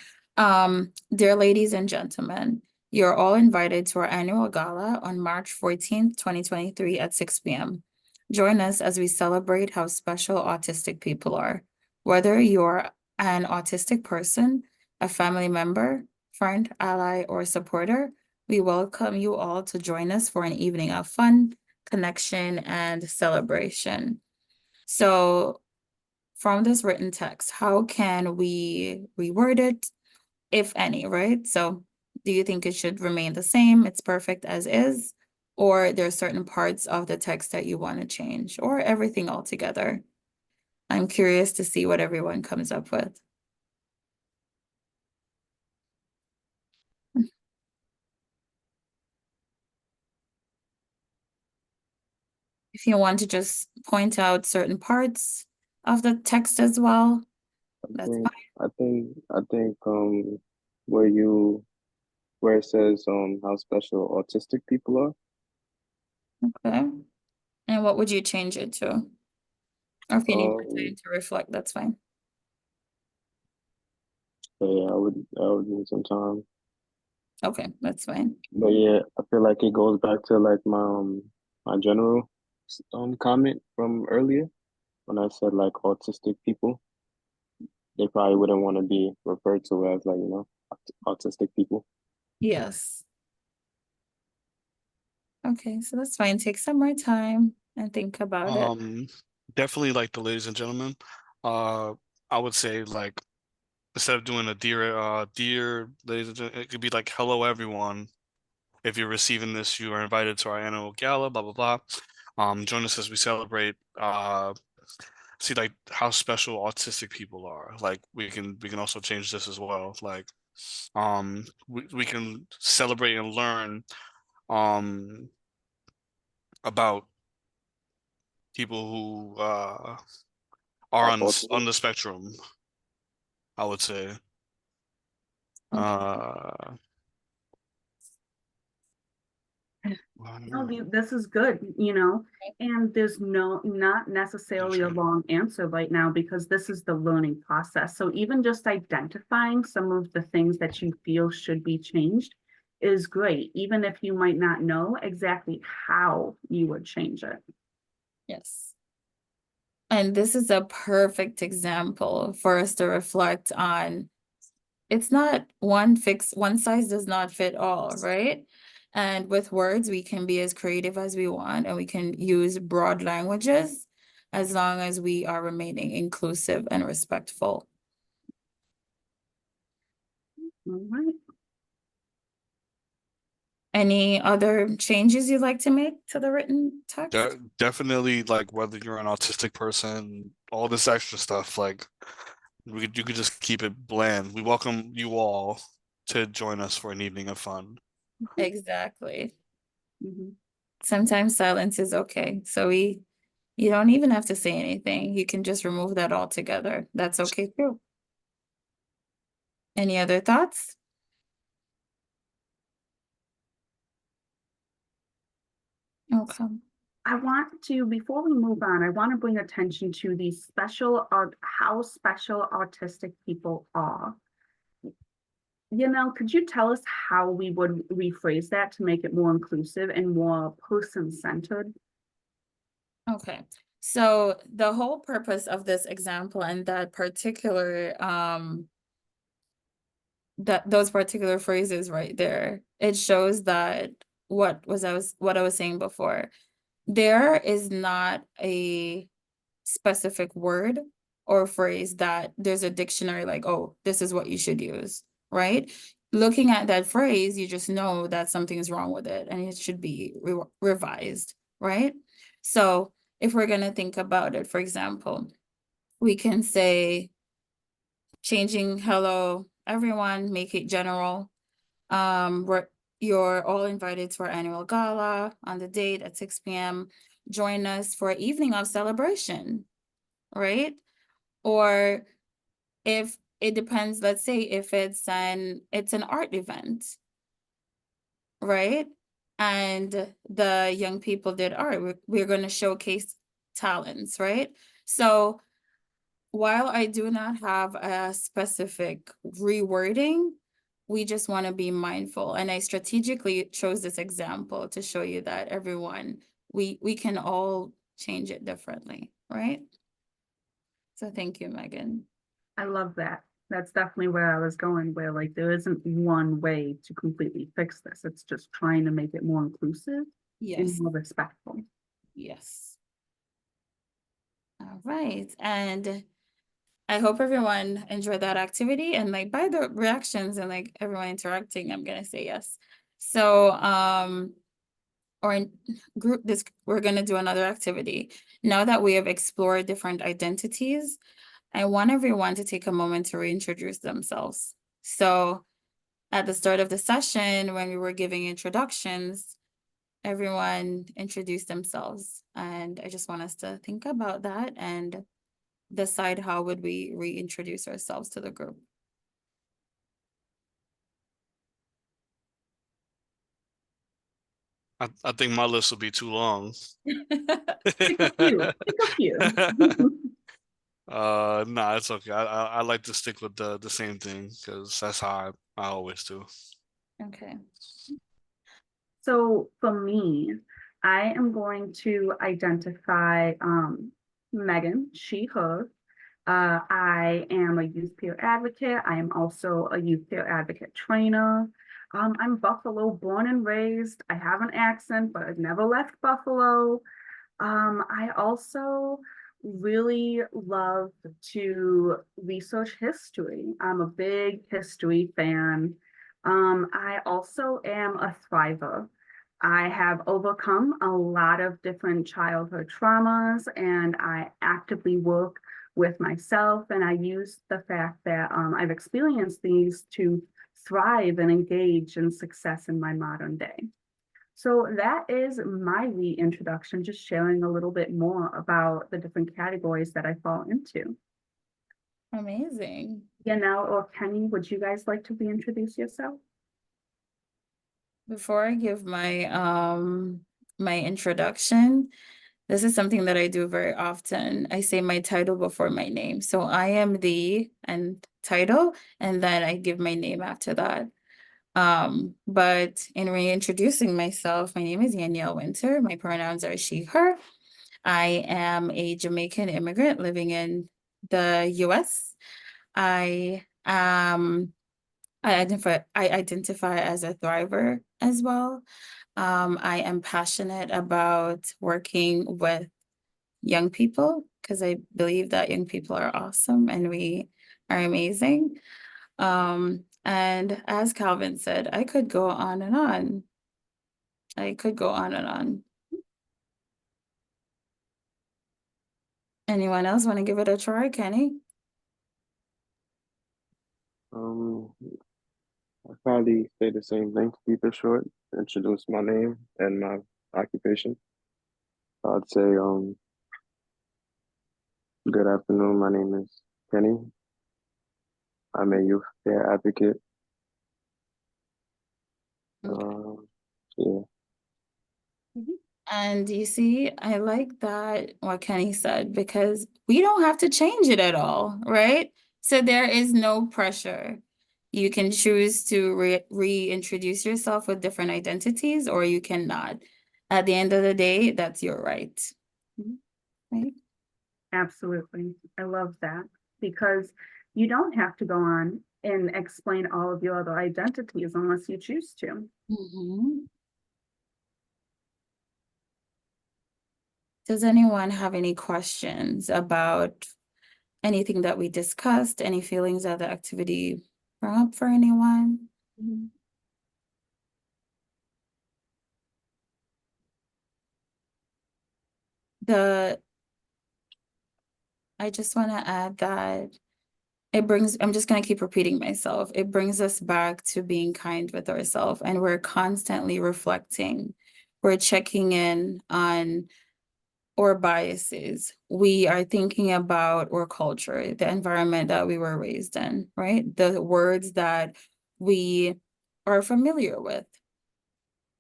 Dear ladies and gentlemen, you're all invited to our annual gala on March 14th, 2023 at 6 p.m. Join us as we celebrate how special autistic people are. Whether you're an autistic person, a family member, friend, ally, or supporter, we welcome you all to join us for an evening of fun, connection, and celebration. So from this written text, how can we reword it, if any, right? So do you think it should remain the same? It's perfect as is, or there are certain parts of the text that you want to change, or everything altogether? I'm curious to see what everyone comes up with. If you want to just point out certain parts of the text as well, that's fine. I think where it says how special autistic people are. Okay. And what would you change it to? Or if you need more time to reflect, that's fine. Yeah, I would need some time. Okay, that's fine. But yeah, I feel like it goes back to like my general comment from earlier when I said like autistic people. They probably wouldn't want to be referred to as like, autistic people. Yes. Okay, so that's fine. Take some more time and think about it. definitely like the ladies and gentlemen. I would say like instead of doing a dear ladies and gentlemen, it could be like hello everyone. If you're receiving this, you are invited to our annual gala, blah blah blah. Join us as we celebrate see like how special autistic people are. Like we can also change this as well. Like we can celebrate and learn um about people who are Have on autism. the spectrum, I would say. Okay. Uh No, this is good, you know, and there's not necessarily a long answer right now because this is the learning process. So even just identifying some of the things that you feel should be changed is great, even if you might not know exactly how you would change it. Yes. And this is a perfect example for us to reflect on. It's not one size does not fit all, right? And with words, we can be as creative as we want, and we can use broad languages as long as we are remaining inclusive and respectful. All right. Any other changes you'd like to make to the written text? Definitely like whether you're an autistic person, all this extra stuff, like you could just keep it bland. We welcome you all to join us for an evening of fun. Exactly. Mhm. Sometimes silence is okay. So you don't even have to say anything. You can just remove that altogether. That's okay too. Any other thoughts? Okay. I want to, before we move on, I want to bring attention to the how special autistic people are. You know, could you tell us how we would rephrase that to make it more inclusive and more person-centered? Okay. So the whole purpose of this example and that particular those particular phrases right there, it shows that what I was saying before. There is not a specific word or phrase that there's a dictionary like, oh, this is what you should use, right? Looking at that phrase, you just know that something is wrong with it and it should be revised, right? So if we're going to think about it, for example, we can say changing hello everyone, make it general. You're all invited to our annual gala on the date at 6 p.m. Join us for an evening of celebration, right? Or if it depends, let's say if it's an art event, right? And the young people did art, we're going to showcase talents, right? So while I do not have a specific rewording, we just want to be mindful. And I strategically chose this example to show you that everyone, we can all change it differently, right? So thank you, Megan. I love that. That's definitely where I was going, where like there isn't one way to completely fix this. It's just trying to make it more inclusive and Yes, more respectful. yes. All right. And I hope everyone enjoyed that activity, and like by the reactions and like everyone interacting, I'm gonna say yes. So or in group this, we're gonna do another activity. Now that we have explored different identities, I want everyone to take a moment to reintroduce themselves. So at the start of the session, when we were giving introductions, everyone introduced themselves. And I just want us to think about that and decide how would we reintroduce ourselves to the group. I think my list will be too long. Pick a few. Pick a few. Nah, it's okay. I like to stick with the same thing because that's how I always do. Okay. So for me, I am going to identify Megan, she, her. I am a youth peer advocate. I am also a youth peer advocate trainer. I'm Buffalo born and raised. I have an accent, but I've never left Buffalo. I also really love to research history. I'm a big history fan. I also am a thriver. I have overcome a lot of different childhood traumas, and I actively work with myself, and I use the fact that I've experienced these to thrive and engage in success in my modern day. So that is my reintroduction, just sharing a little bit more about the different categories that I fall into. Amazing. Yanel or Kenny, would you guys like to reintroduce yourself? Before I give my introduction, this is something that I do very often. I say my title before my name. So I am the and title, and then I give my name after that. But in reintroducing myself, my name is Yanielle Winter. My pronouns are she, her. I am a Jamaican immigrant living in the US. I identify as a thriver as well. I am passionate about working with young people because I believe that young people are awesome and we are amazing. And as Calvin said, I could go on and on. I could go on and on. Anyone else want to give it a try, Kenny? I probably say the same thing to keep it short. Introduce my name and my occupation. I'd say, good afternoon. My name is Kenny. I'm a youth care advocate. Yeah. And you see, I like that what Kenny said, because we don't have to change it at all, right? So there is no pressure. You can choose to reintroduce yourself with different identities, or you cannot. At the end of the day, that's your right. Right? Absolutely. I love that because you don't have to go on and explain all of your other identities unless you choose to. Does anyone have any questions about anything that we discussed? Any feelings that the activity brought up for anyone? I just want to add that I'm just going to keep repeating myself. It brings us back to being kind with ourselves, and we're constantly reflecting. We're checking in on our biases. We are thinking about our culture, the environment that we were raised in, right? The words that we are familiar with.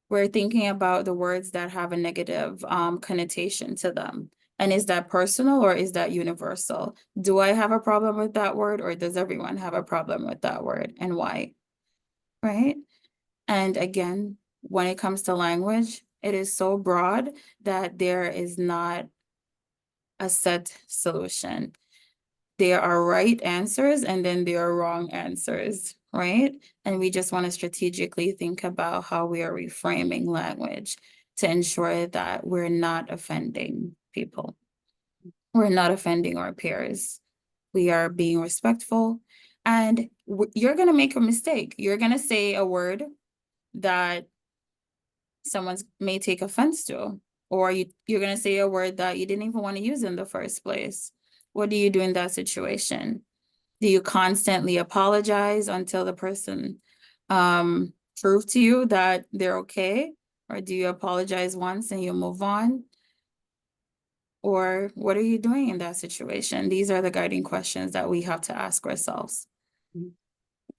We're thinking about the words that have a negative connotation to them. And is that personal or is that universal? Do I have a problem with that word, or does everyone have a problem with that word, and why? Right? And again, when it comes to language, it is so broad that there is not a set solution. There are right answers and then there are wrong answers, right? And we just want to strategically think about how we are reframing language to ensure that we're not offending people. We're not offending our peers. We are being respectful. And you're going to make a mistake. You're going to say a word that someone may take offense to, or you're going to say a word that you didn't even want to use in the first place. What do you do in that situation? Do you constantly apologize until the person prove to you that they're okay? Or do you apologize once and you move on? Or what are you doing in that situation? These are the guiding questions that we have to ask ourselves.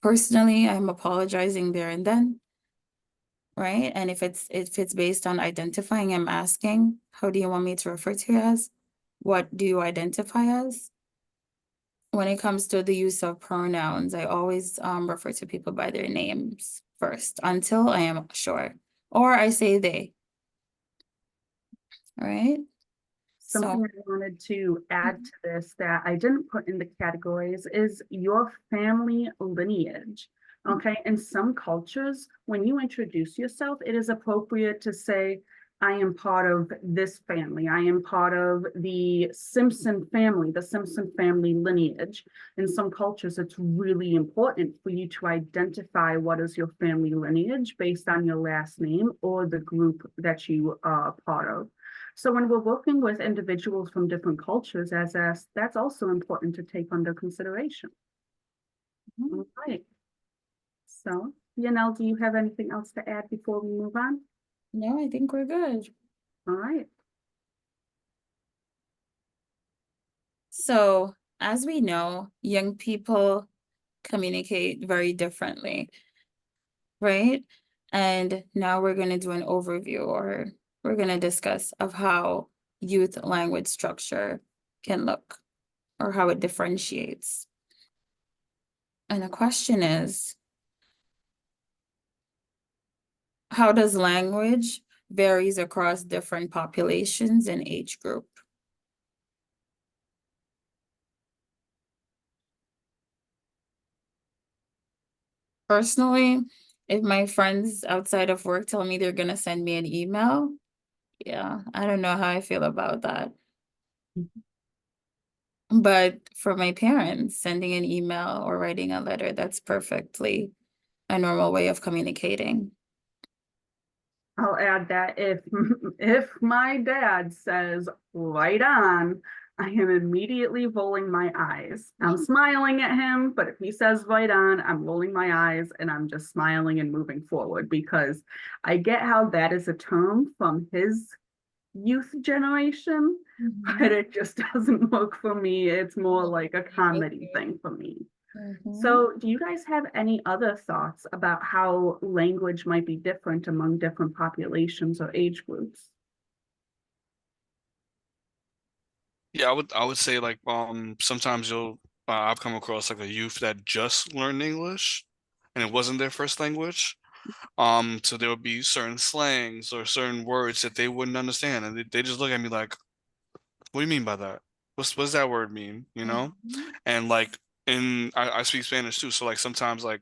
Personally, I'm apologizing there and then, right? And if it's based on identifying, I'm asking, how do you want me to refer to you as? What do you identify as? When it comes to the use of pronouns, I always refer to people by their names first until I am sure, or I say they. All right. Something I wanted to add to this that I didn't put in the categories is your family lineage. Okay. In some cultures, when you introduce yourself, it is appropriate to say, I am part of this family. I am part of the Simpson family lineage. In some cultures, it's really important for you to identify what is your family lineage based on your last name or the group that you are part of. So when we're working with individuals from different cultures, that's also important to take under consideration. All right. So, Yanel, do you have anything else to add before we move on? No, I think we're good. All right. So, as we know, young people communicate very differently, right? And now we're going to do an overview, or we're going to discuss of how youth language structure can look, or how it differentiates. And the question is, how does language varies across different populations and age group? Personally, if my friends outside of work tell me they're gonna send me an email, yeah, I don't know how I feel about that. But for my parents, sending an email or writing a letter, that's perfectly a normal way of communicating. I'll add that if my dad says right on, I am immediately rolling my eyes. I'm smiling at him, but if he says right on, I'm rolling my eyes and I'm just smiling and moving forward, because I get how that is a term from his youth generation, but it just doesn't work for me. It's more like a comedy thing for me. So do you guys have any other thoughts about how language might be different among different populations or age groups? Yeah, I would say like sometimes I've come across like a youth that just learned English and it wasn't their first language. So there would be certain slangs or certain words that they wouldn't understand, and they just look at me like, "What do you mean by that? What's that word mean?" You know? And like I speak Spanish too, so like sometimes like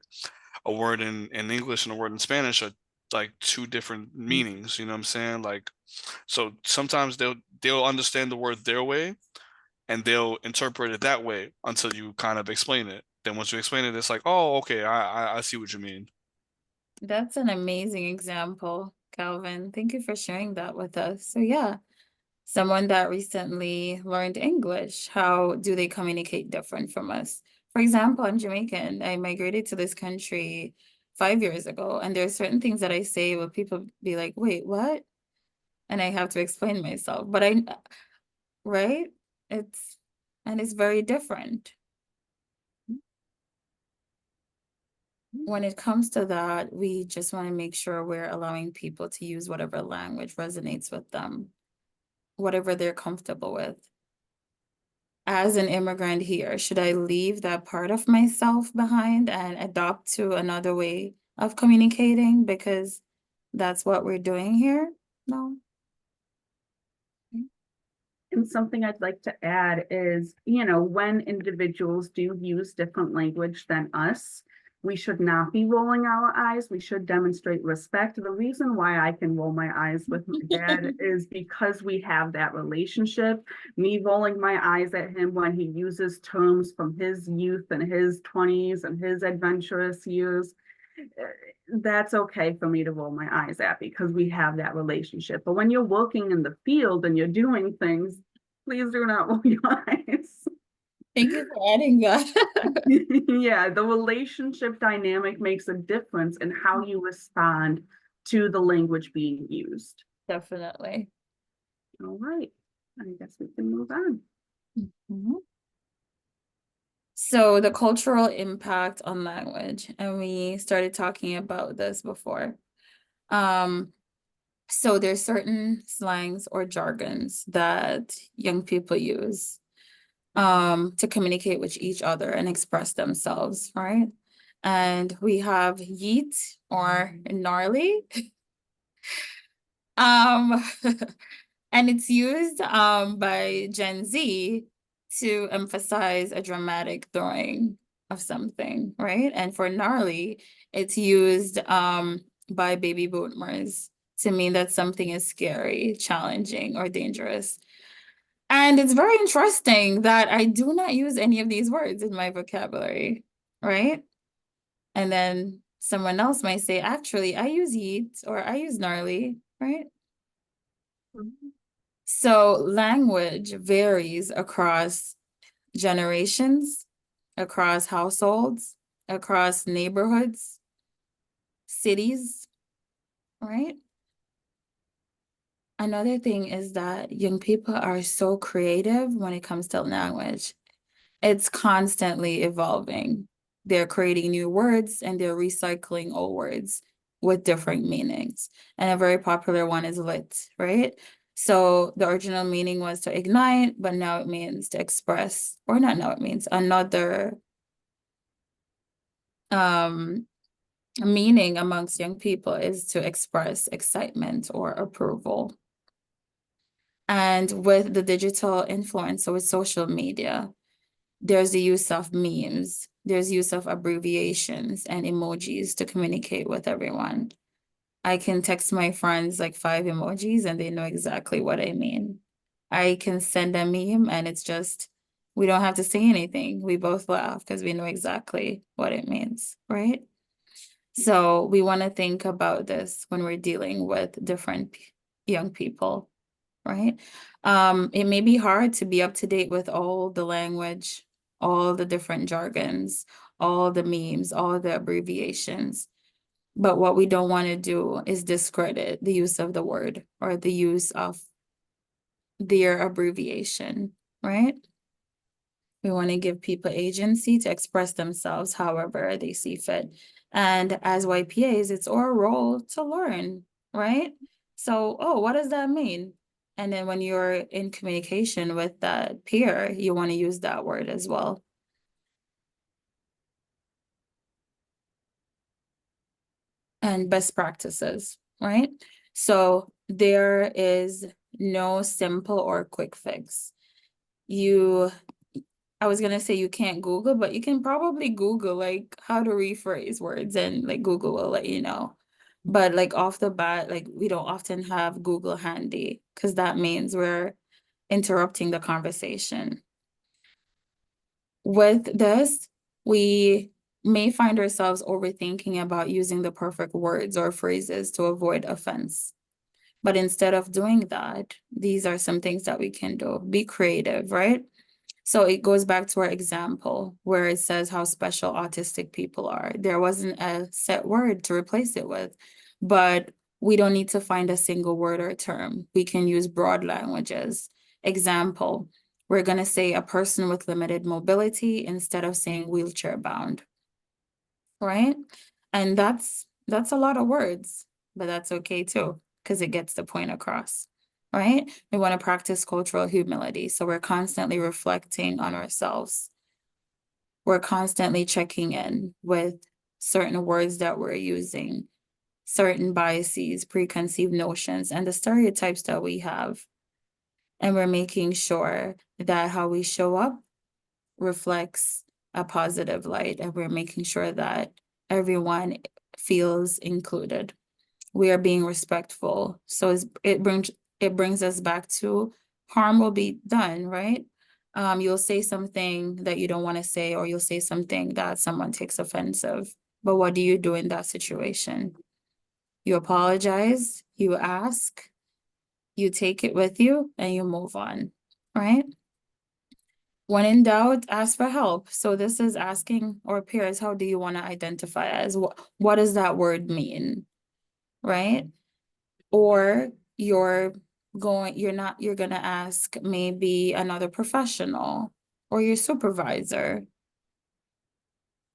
a word in English and a word in Spanish are like two different meanings. You know what I'm saying? Like so sometimes they'll understand the word their way and they'll interpret it that way until you kind of explain it. Then once you explain it, it's like, oh, okay, I see what you mean. That's an amazing example, Calvin. Thank you for sharing that with us. So yeah, someone that recently learned English, how do they communicate different from us? For example, I'm Jamaican. I migrated to this country 5 years ago, and there are certain things that I say where people be like, wait, what? And I have to explain myself. But right? It's very different. When it comes to that, we just want to make sure we're allowing people to use whatever language resonates with them, whatever they're comfortable with. As an immigrant here, should I leave that part of myself behind and adopt to another way of communicating because that's what we're doing here? No. And something I'd like to add is, when individuals do use different language than us, we should not be rolling our eyes. We should demonstrate respect. The reason why I can roll my eyes with my dad is because we have that relationship. Me rolling my eyes at him when he uses terms from his youth and his 20s and his adventurous years, that's okay for me to roll my eyes at because we have that relationship. But when you're working in the field and you're doing things, please do not roll your eyes. Thank you for adding that. Yeah, the relationship dynamic makes a difference in how you respond to the language being used. Definitely. All right, I guess we can move on. So the cultural impact on language, and we started talking about this before. So there's certain slangs or jargons that young people use to communicate with each other and express themselves, right? And we have yeet or gnarly. Um, and it's used by Gen Z to emphasize a dramatic throwing of something, right? And for gnarly, it's used by baby boomers to mean that something is scary, challenging, or dangerous. And it's very interesting that I do not use any of these words in my vocabulary, right? And then someone else might say, actually, I use yeet or I use gnarly, right? So language varies across generations, across households, across neighborhoods, cities, right? Another thing is that young people are so creative when it comes to language. It's constantly evolving. They're creating new words and they're recycling old words with different meanings. And a very popular one is lit, right? So the original meaning was to ignite, but now it means to express, or not now it means another meaning amongst young people is to express excitement or approval. And with the digital influence, so with social media, there's the use of memes, there's use of abbreviations and emojis to communicate with everyone. I can text my friends like 5 emojis and they know exactly what I mean. I can send a meme and it's just, we don't have to say anything. We both laugh because we know exactly what it means, right? So we want to think about this when we're dealing with different young people, right? It may be hard to be up to date with all the language, all the different jargons, all the memes, all the abbreviations. But what we don't want to do is discredit the use of the word or the use of their abbreviation, right? We want to give people agency to express themselves however they see fit. And as YPAs, it's our role to learn, right? So, oh, what does that mean? And then when you're in communication with that peer, you want to use that word as well. And best practices, right? So there is no simple or quick fix. I was gonna say you can't Google, but you can probably Google like how to rephrase words and like Google will let you know. But like off the bat, like we don't often have Google handy because that means we're interrupting the conversation. With this, we may find ourselves overthinking about using the perfect words or phrases to avoid offense. But instead of doing that, these are some things that we can do. Be creative, right? So it goes back to our example where it says how special autistic people are. There wasn't a set word to replace it with, but we don't need to find a single word or term. We can use broad languages. Example, we're going to say a person with limited mobility instead of saying wheelchair bound, right? And that's a lot of words, but that's okay too, because it gets the point across, right? We want to practice cultural humility. So we're constantly reflecting on ourselves. We're constantly checking in with certain words that we're using, certain biases, preconceived notions, and the stereotypes that we have. And we're making sure that how we show up reflects a positive light, and we're making sure that everyone feels included. We are being respectful. So it brings us back to harm will be done, right? You'll say something that you don't want to say, or you'll say something that someone takes offensive. But what do you do in that situation? You apologize, you ask, you take it with you, and you move on, right? When in doubt, ask for help. So this is asking our peers, how do you want to identify as? What does that word mean, right? Or you're gonna ask maybe another professional or your supervisor,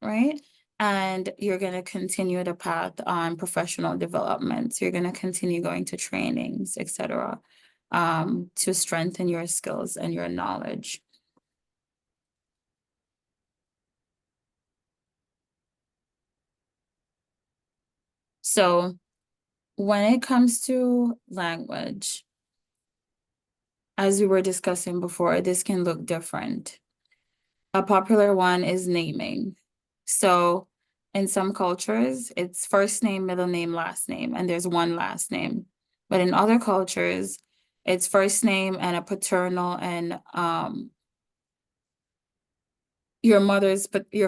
right? And you're gonna continue the path on professional development. So you're gonna continue going to trainings, etc., to strengthen your skills and your knowledge. So when it comes to language, as we were discussing before, this can look different. A popular one is naming. So in some cultures, it's first name, middle name, last name, and there's one last name. But in other cultures, it's first name and a paternal and your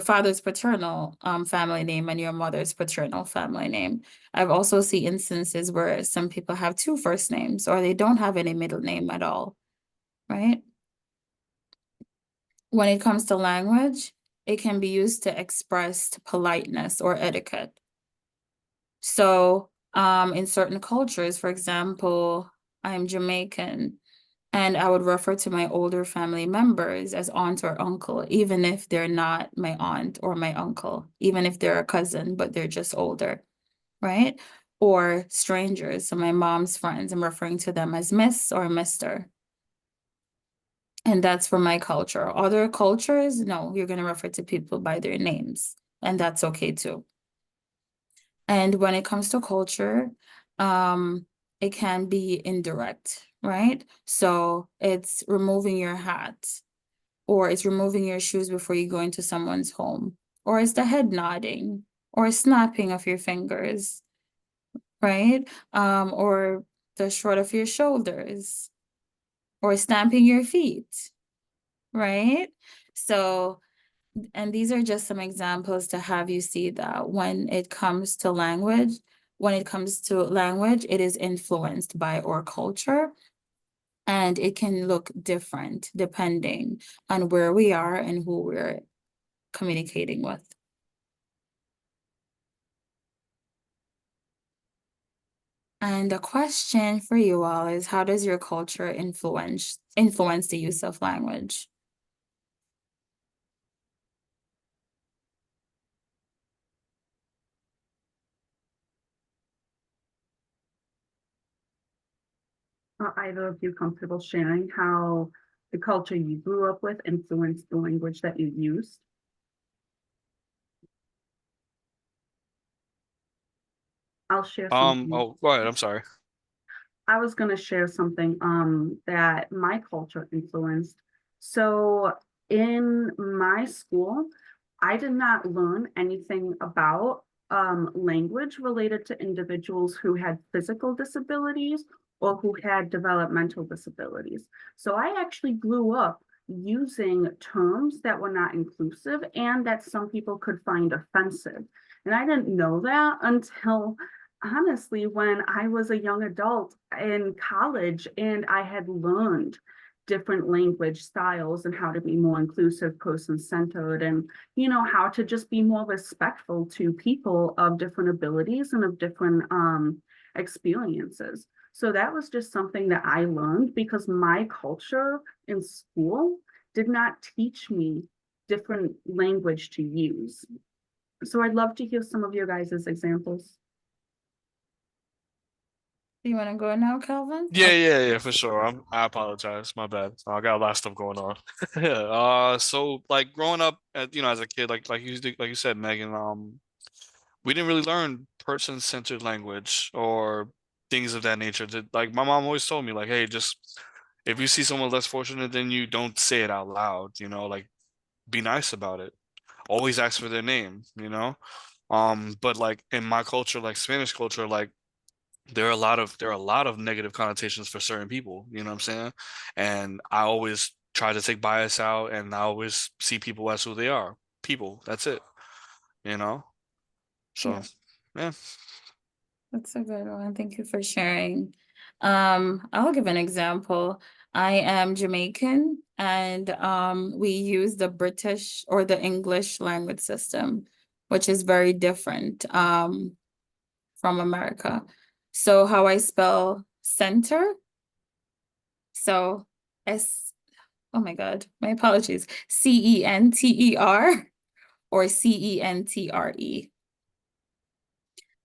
father's paternal family name and your mother's paternal family name. I've also seen instances where some people have two first names or they don't have any middle name at all, right? When it comes to language, it can be used to express politeness or etiquette. So in certain cultures, for example, I'm Jamaican, and I would refer to my older family members as aunt or uncle, even if they're not my aunt or my uncle, even if they're a cousin, but they're just older, right? Or strangers, so my mom's friends, I'm referring to them as Miss or Mister. And that's for my culture. Other cultures, no, you're going to refer to people by their names, and that's okay too. And when it comes to culture, it can be indirect, right? So it's removing your hat, or it's removing your shoes before you go into someone's home, or it's the head nodding, or snapping of your fingers, right? Or the shrug of your shoulders, or stamping your feet, right? So, and these are just some examples to have you see that when it comes to language, it is influenced by our culture, and it can look different depending on where we are and who we're communicating with. And the question for you all is, how does your culture influence the use of language? Are either of you comfortable sharing how the culture you grew up with influenced the language that you used? I'll share something. Oh, go ahead. I'm sorry. I was going to share something that my culture influenced. So in my school, I did not learn anything about language related to individuals who had physical disabilities or who had developmental disabilities. So I actually grew up using terms that were not inclusive and that some people could find offensive. And I didn't know that until honestly when I was a young adult in college and I had learned different language styles and how to be more inclusive, person-centered, and how to just be more respectful to people of different abilities and of different experiences. So that was just something that I learned because my culture in school did not teach me different language to use. So I'd love to hear some of your guys' examples. You want to go now, Calvin? Yeah, for sure. I apologize. My bad. I got a lot of stuff going on. Yeah. So like growing up, as a kid, like you said, Megan, we didn't really learn person-centered language or things of that nature. Like my mom always told me, like, hey, just if you see someone less fortunate than you, don't say it out loud. Like be nice about it. Always ask for their name. But like in my culture, like Spanish culture, like there are a lot of negative connotations for certain people, you know what I'm saying? And I always try to take bias out and I always see people as who they are. People, that's it, you know? So, Yeah. yeah. That's a good one. Thank you for sharing. I'll give an example. I am Jamaican, and we use the British or the English language system, which is very different from America. So how I spell center, so oh my God, my apologies, CENTER or CENTRE.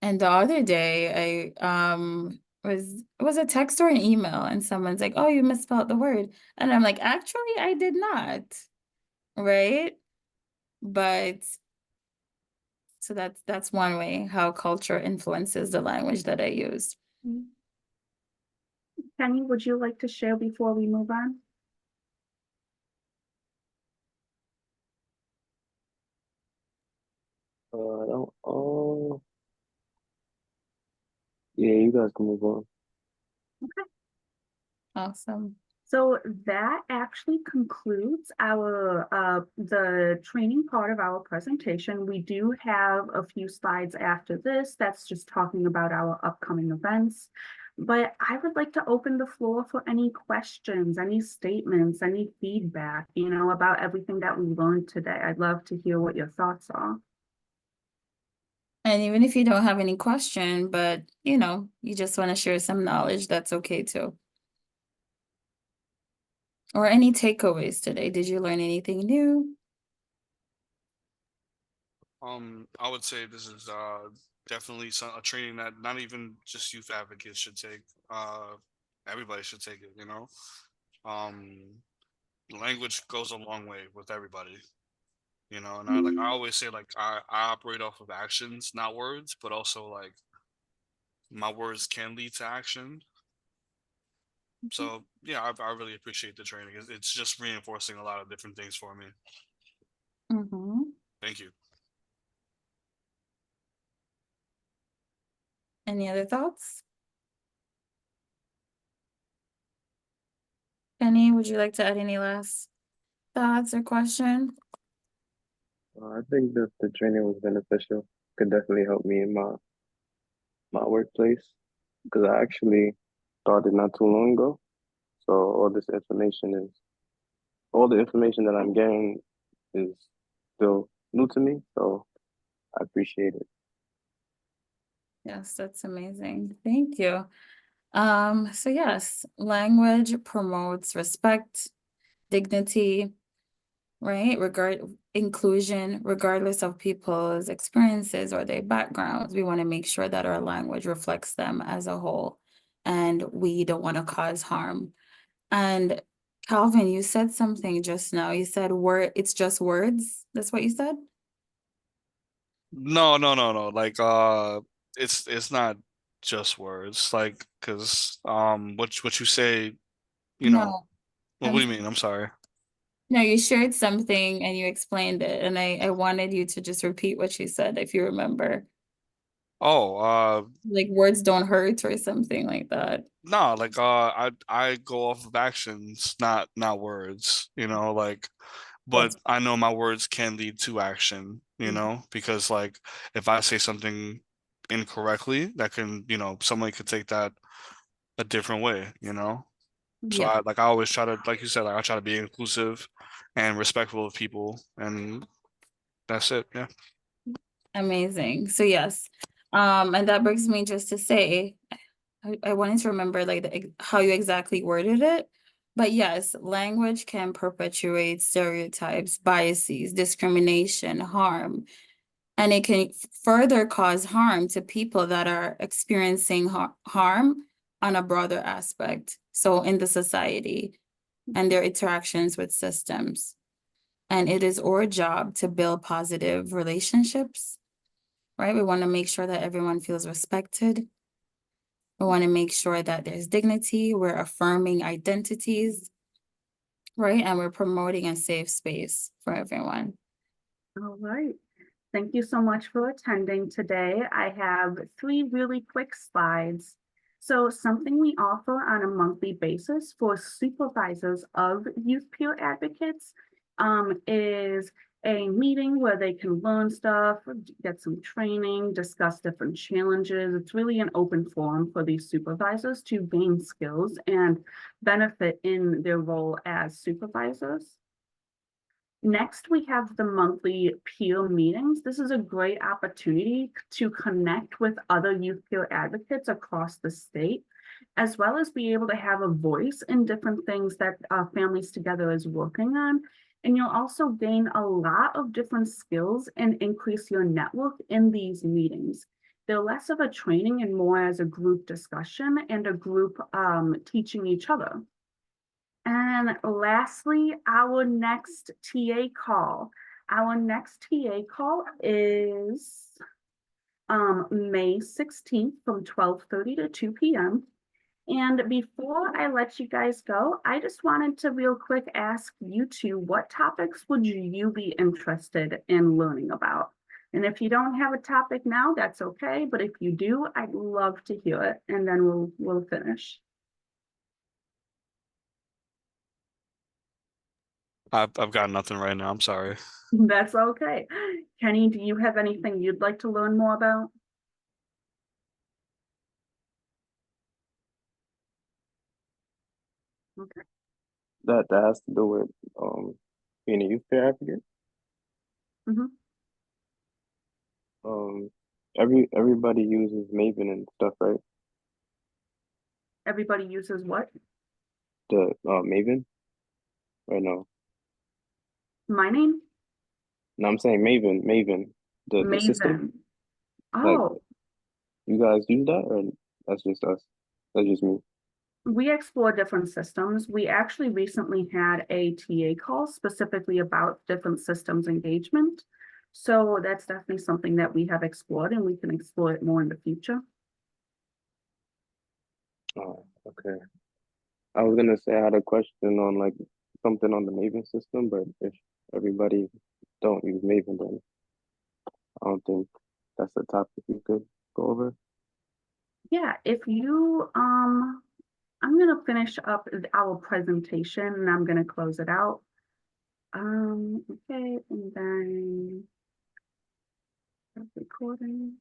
And the other day, I it was a text or an email, and someone's like, "Oh, you misspelled the word," and I'm like, "Actually, I did not." Right? But so that's one way how culture influences the language that I use. Penny, would you like to share before we move on? I don't. Yeah, you guys can move on. Awesome. So that actually concludes our the training part of our presentation. We do have a few slides after this that's just talking about our upcoming events. But I would like to open the floor for any questions, any statements, any feedback, about everything that we learned today. I'd love to hear what your thoughts are. And even if you don't have any question, but you just want to share some knowledge, that's okay too. Or any takeaways today? Did you learn anything new? I would say this is definitely a training that not even just youth advocates should take. Everybody should take it, language goes a long way with everybody, and I always say, like, I operate off of actions, not words, but also, like, my words can lead to action. So yeah, I really appreciate the training. It's just reinforcing a lot of different things for me. Mm-hmm. Thank you. Any other thoughts? Penny, would you like to add any last thoughts or question? I think that the training was beneficial. Could definitely help me in my workplace because I actually started not too long ago. So all the information that I'm getting is still new to me. So I appreciate it. Yes, that's amazing. Thank you. So yes, language promotes respect, dignity, right? Inclusion, regardless of people's experiences or their backgrounds. We want to make sure that our language reflects them as a whole, and we don't want to cause harm. And Calvin, you said something just now. You said it's just words. That's what you said? No, no, no, no. Like, it's not just words. Like, cause what you say, No, what I'm do you mean? I'm sorry. no, you shared something and you explained it, and I wanted you to just repeat what you said if you remember. Oh, Like words don't hurt or something like that. no, like, I go off of actions, not words. Like, but That's I know my words can lead to action. Because, like, if I say something incorrectly, that can, somebody could take that a different way. So yeah, I always try to, like you said, like, I try to be inclusive and respectful of people, and that's it. Yeah. amazing. So yes. And that brings me just to say, I wanted to remember like how you exactly worded it. But yes, language can perpetuate stereotypes, biases, discrimination, harm, and it can further cause harm to people that are experiencing harm on a broader aspect. So in the society and their interactions with systems. And it is our job to build positive relationships, right? We want to make sure that everyone feels respected. We want to make sure that there's dignity. We're affirming identities, right? And we're promoting a safe space for everyone. All right. Thank you so much for attending today. I have 3 really quick slides. So something we offer on a monthly basis for supervisors of youth peer advocates is a meeting where they can learn stuff, get some training, discuss different challenges. It's really an open forum for these supervisors to gain skills and benefit in their role as supervisors. Next, we have the monthly peer meetings. This is a great opportunity to connect with other youth peer advocates across the state, as well as be able to have a voice in different things that Families Together is working on. And you'll also gain a lot of different skills and increase your network in these meetings. They're less of a training and more as a group discussion and a group teaching each other. And lastly, our next TA call. Our next TA call is May 16th from 12:30 to 2 p.m. And before I let you guys go, I just wanted to real quick ask you two, what topics would you be interested in learning about? And if you don't have a topic now, that's okay. But if you do, I'd love to hear it. And then we'll finish. I've got nothing right now. I'm sorry. That's okay. Kenny, do you have anything you'd like to learn more about? Okay. That has to do with being a youth peer advocate. Mhm. Um, everybody uses Maven and stuff, right? Everybody uses what? The Maven, or no? My name? No, I'm saying Maven, the system. Maven. Like, Oh, you guys use that, or that's just us? That's just me. we explore different systems. We actually recently had a TA call specifically about different systems engagement. So that's definitely something that we have explored and we can explore it more in the future. Oh, okay. I was gonna say I had a question on like something on the Maven system, but if everybody don't use Maven, then I don't think that's a topic we could go over. Yeah, if you, I'm gonna finish up our presentation and I'm gonna close it out. Okay, and then stop recording.